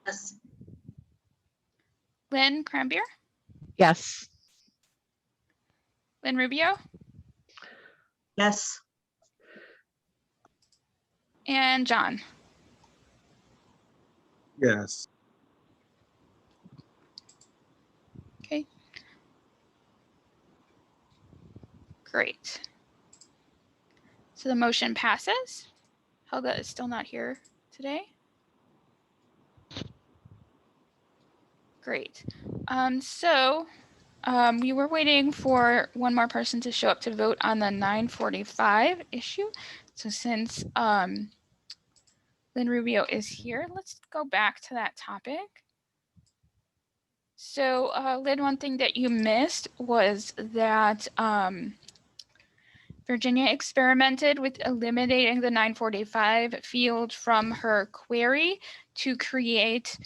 Yes. Lynn Crambier, Yes. Lynn Rubio, Yes. and John. Yes. Okay. Great. So the motion passes. Helga is still not here today. Great. We were waiting for one more person to show up to vote on the 945 issue. So since Lynn Rubio is here, let's go back to that topic. So Lynn, one thing that you missed was that Virginia experimented with eliminating the 945 field from her query to create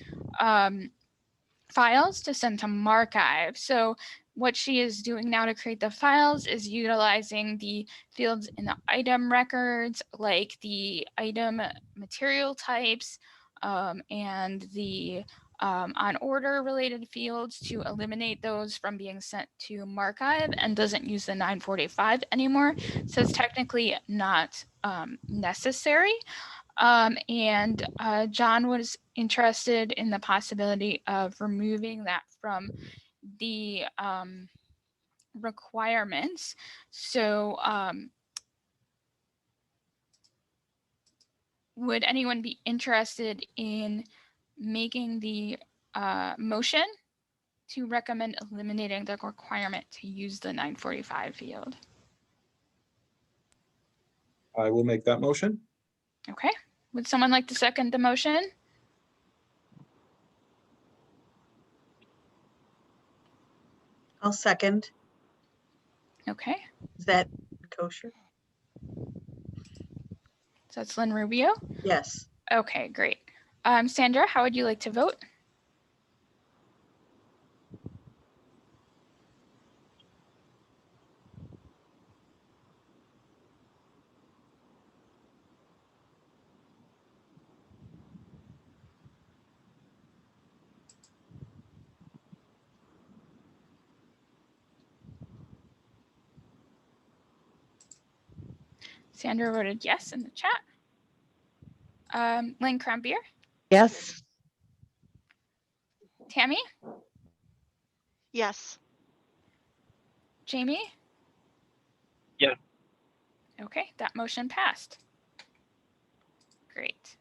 files to send to MARCHIVE. So what she is doing now to create the files is utilizing the fields in the item records, like the item material types and the on order related fields, to eliminate those from being sent to MARCHIVE, and doesn't use the 945 anymore. So it's technically not necessary. John was interested in the possibility of removing that from the requirements. So would anyone be interested in making the motion to recommend eliminating the requirement to use the 945 field? I will make that motion. Okay. Would someone like to second the motion? I'll second. Okay, Is that kosher? so that's Lynn Rubio. Yes. Okay, great. Sandra, how would you like to vote? Sandra voted yes in the chat. Lynn Crampier, Yes. Tammy, Yes. Jamie? Yes. Okay, that motion passed. Great.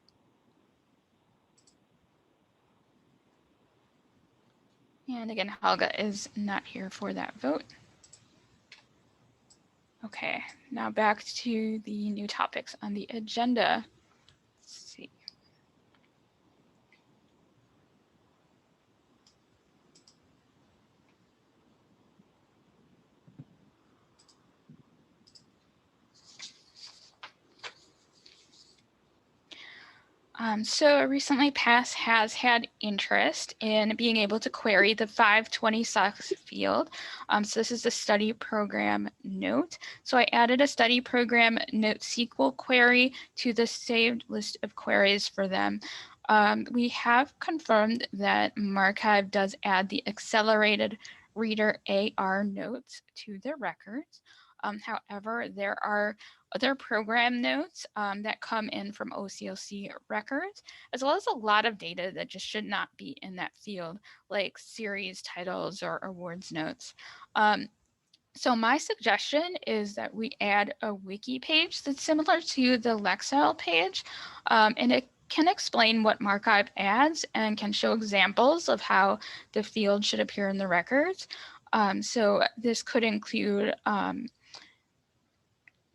And again, Helga is not here for that vote. Okay, now back to the new topics on the agenda. Let's see. So recently PASS has had interest in being able to query the 526 field. So this is the study program note. So I added a study program note SQL query to the saved list of queries for them. We have confirmed that Marchive does add the accelerated reader AR notes to the records. However, there are other program notes that come in from OCLC records, as well as a lot of data that just should not be in that field, like series titles or awards notes. So my suggestion is that we add a wiki page that's similar to the Lexile page, and it can explain what Marchive adds and can show examples of how the field should appear in the records. So this could include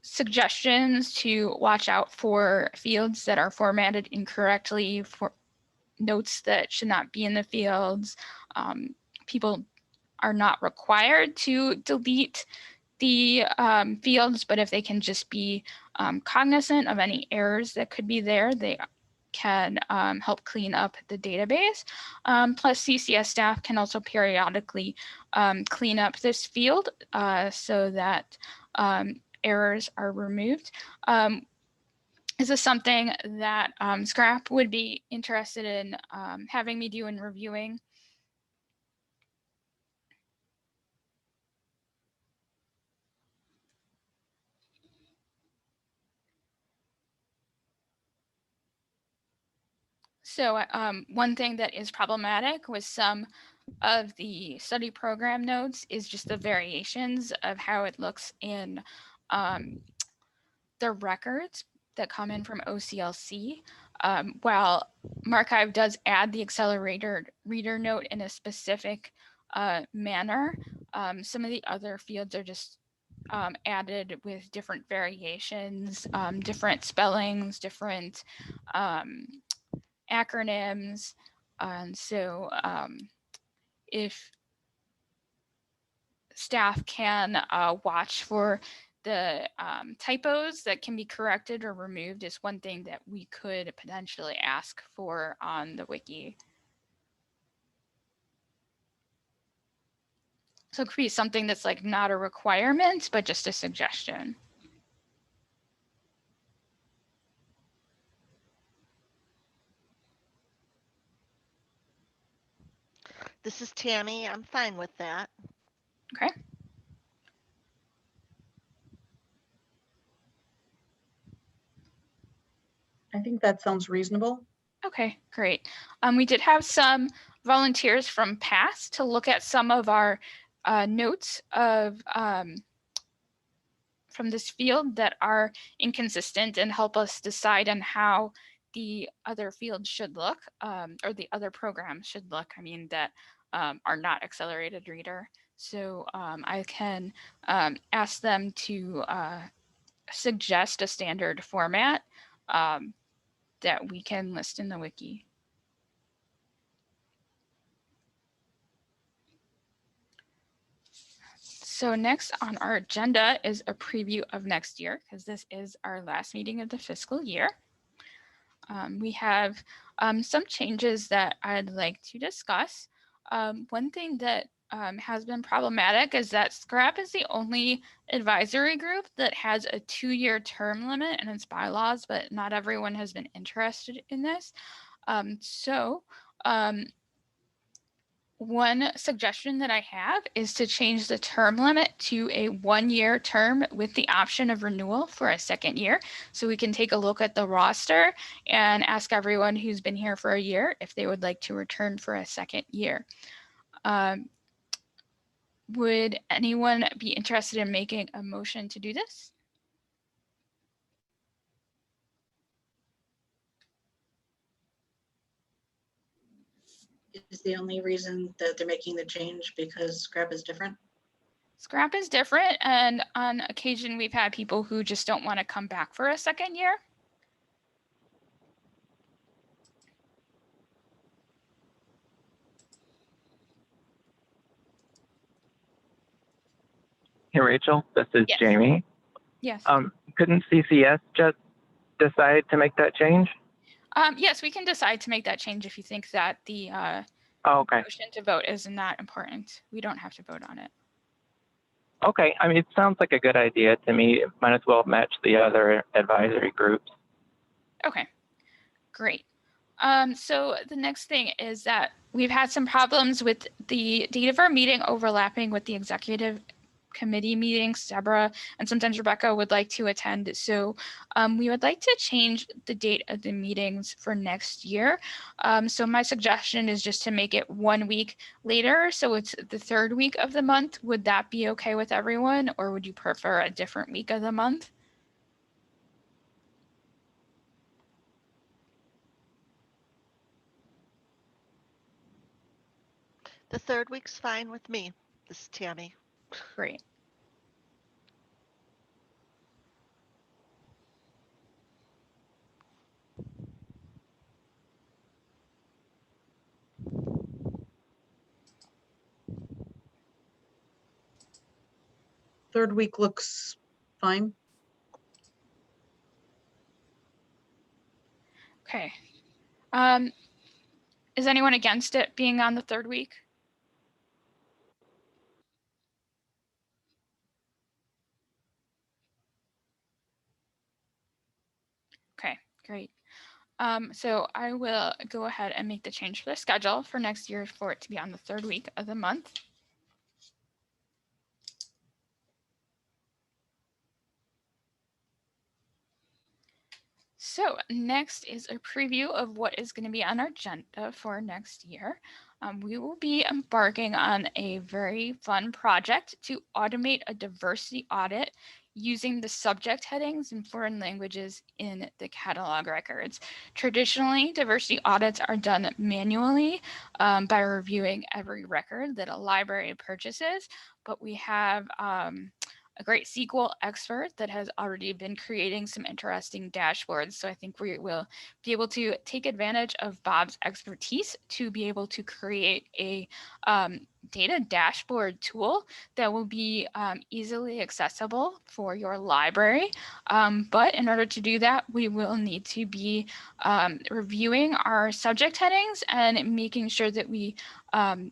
suggestions to watch out for fields that are formatted incorrectly, for notes that should not be in the fields. People are not required to delete the fields, but if they can just be cognizant of any errors that could be there, they can help clean up the database. Plus CCS staff can also periodically clean up this field so that errors are removed. Is this something that SCRAP would be interested in having me do and reviewing? So one thing that is problematic with some of the study program notes is just the variations of how it looks in the records that come in from OCLC. While Marchive does add the accelerated reader note in a specific manner, some of the other fields are just added with different variations, different spellings, different acronyms. And so if staff can watch for the typos that can be corrected or removed is one thing that we could potentially ask for on the wiki. So it could be something that's like not a requirement, but just a suggestion. This is Tammy. I'm fine with that. Okay. I think that sounds reasonable. Okay, great. We did have some volunteers from PASS to look at some of our notes of from this field that are inconsistent and help us decide on how the other fields should look, or the other programs should look, I mean, that are not accelerated reader. So I can ask them to suggest a standard format that we can list in the wiki. So next on our agenda is a preview of next year, because this is our last meeting of the fiscal year. We have some changes that I'd like to discuss. One thing that has been problematic is that SCRAP is the only advisory group that has a 2-year term limit in its bylaws, but not everyone has been interested in this. One suggestion that I have is to change the term limit to a 1-year term with the option of renewal for a 2nd year. So we can take a look at the roster and ask everyone who's been here for a year if they would like to return for a 2nd year. Would anyone be interested in making a motion to do this? Is the only reason that they're making the change because scrap is different? SCRAP is different, and on occasion we've had people who just don't want to come back for a 2nd year. Hey, Rachel, this is Yes. Jamie. Yes. Couldn't CCS just decide to make that change? Yes, we can decide to make that change if you think that the Oh, okay. motion to vote is not important. We don't have to vote on it. Okay. I mean, it sounds like a good idea to me. It might as well match the other advisory groups. Okay, great. So the next thing is that we've had some problems with the date of our meeting overlapping with the executive committee meetings. Deborah and sometimes Rebecca would like to attend. So we would like to change the date of the meetings for next year. So my suggestion is just to make it 1 week later. So it's the 3rd week of the month. Would that be okay with everyone, or would you prefer a different week of the month? The 3rd week's fine with me. This is Tammy. Great. Third week looks fine. Okay. Is anyone against it being on the 3rd week? Okay, great. So I will go ahead and make the change for the schedule for next year for it to be on the 3rd week of the month. So next is a preview of what is going to be on our agenda for next year. We will be embarking on a very fun project to automate a diversity audit using the subject headings in foreign languages in the catalog records. Traditionally, diversity audits are done manually by reviewing every record that a library purchases, but we have a great SQL expert that has already been creating some interesting dashboards. So I think we will be able to take advantage of Bob's expertise to be able to create a data dashboard tool that will be easily accessible for your library. But in order to do that, we will need to be reviewing our subject headings and making sure that we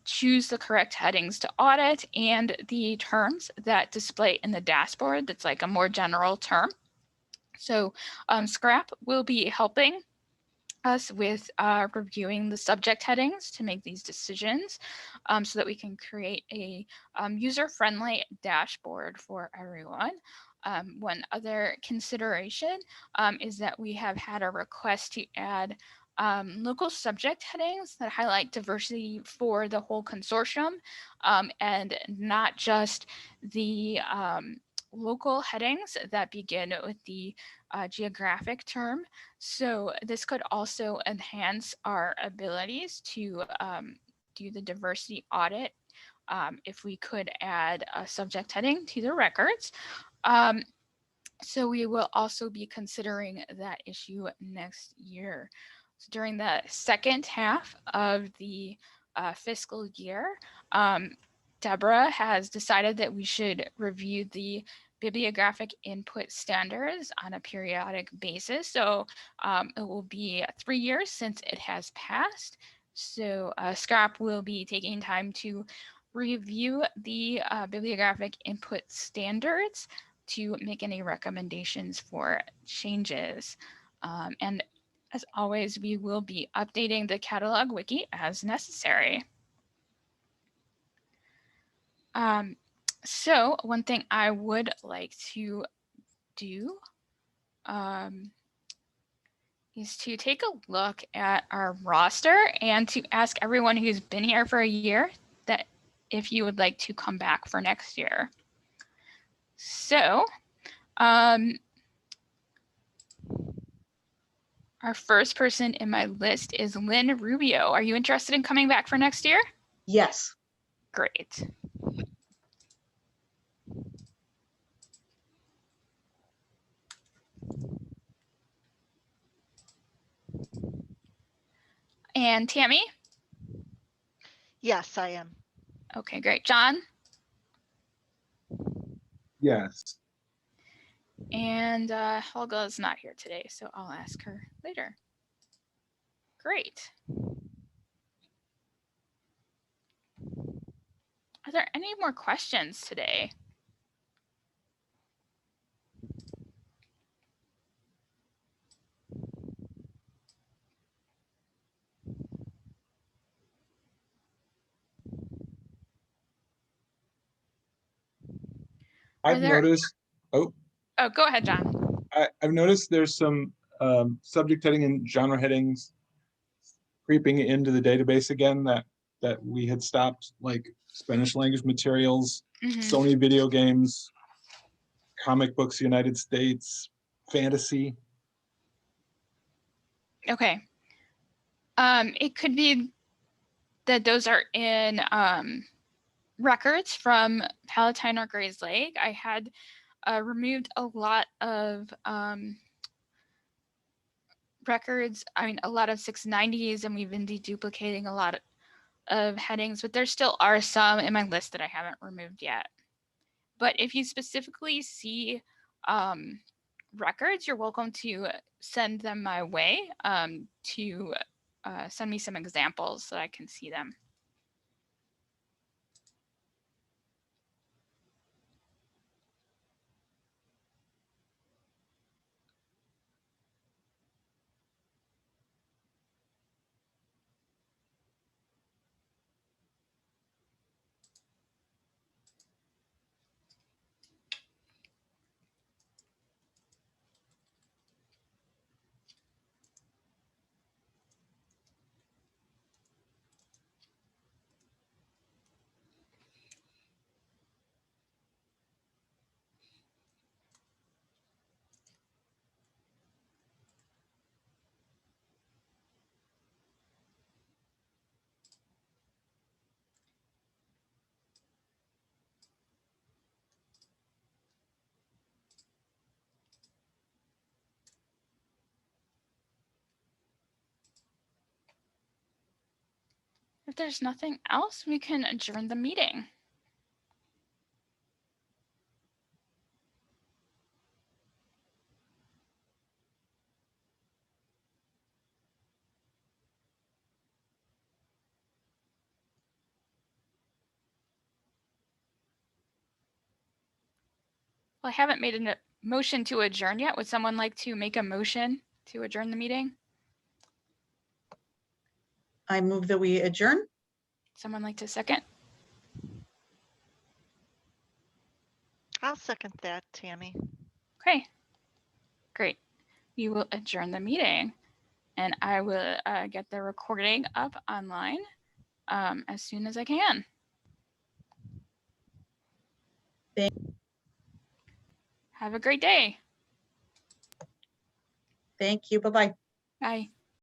choose the correct headings to audit and the terms that display in the dashboard that's like a more general term. So SCRAP will be helping us with reviewing the subject headings to make these decisions so that we can create a user-friendly dashboard for everyone. One other consideration is that we have had a request to add local subject headings that highlight diversity for the whole consortium and not just the local headings that begin with the geographic term. So this could also enhance our abilities to do the diversity audit if we could add a subject heading to the records. So we will also be considering that issue next year. So during the second half of the fiscal year, Deborah has decided that we should review the bibliographic input standards on a periodic basis. So it will be 3 years since it has passed. So SCRAP will be taking time to review the bibliographic input standards to make any recommendations for changes. And as always, we will be updating the catalog wiki as necessary. So one thing I would like to do is to take a look at our roster and to ask everyone who's been here for a year that if you would like to come back for next year. So our first person in my list is Lynn Rubio. Are you interested in coming back for next year? Yes. Great. And Tammy? Yes, I am. Okay, great. John? Yes. And Helga is not here today, so I'll ask her later. Great. Are there any more questions today? I've noticed, Oh, go ahead, John. I've noticed there's some subject heading and genre headings creeping into the database again that we had stopped, like Spanish language materials, Sony video games, comic books, United States, fantasy. Okay. It could be that those are in records from Palatine or Gray's Lake. I had removed a lot of records, a lot of 690s, and we've been deduplicating a lot of headings, but there still are some in my list that I haven't removed yet. But if you specifically see records, you're welcome to send them my way to send me some examples so I can see them. If there's nothing else, we can adjourn the meeting. Well, I haven't made a motion to adjourn yet. Would someone like to make a motion to adjourn the meeting? I move that we adjourn. Someone like to second? I'll second that, Tammy. Okay, great. We will adjourn the meeting, and I will get the recording up online as soon as I can. Have a great day. Thank you. Bye-bye. Bye.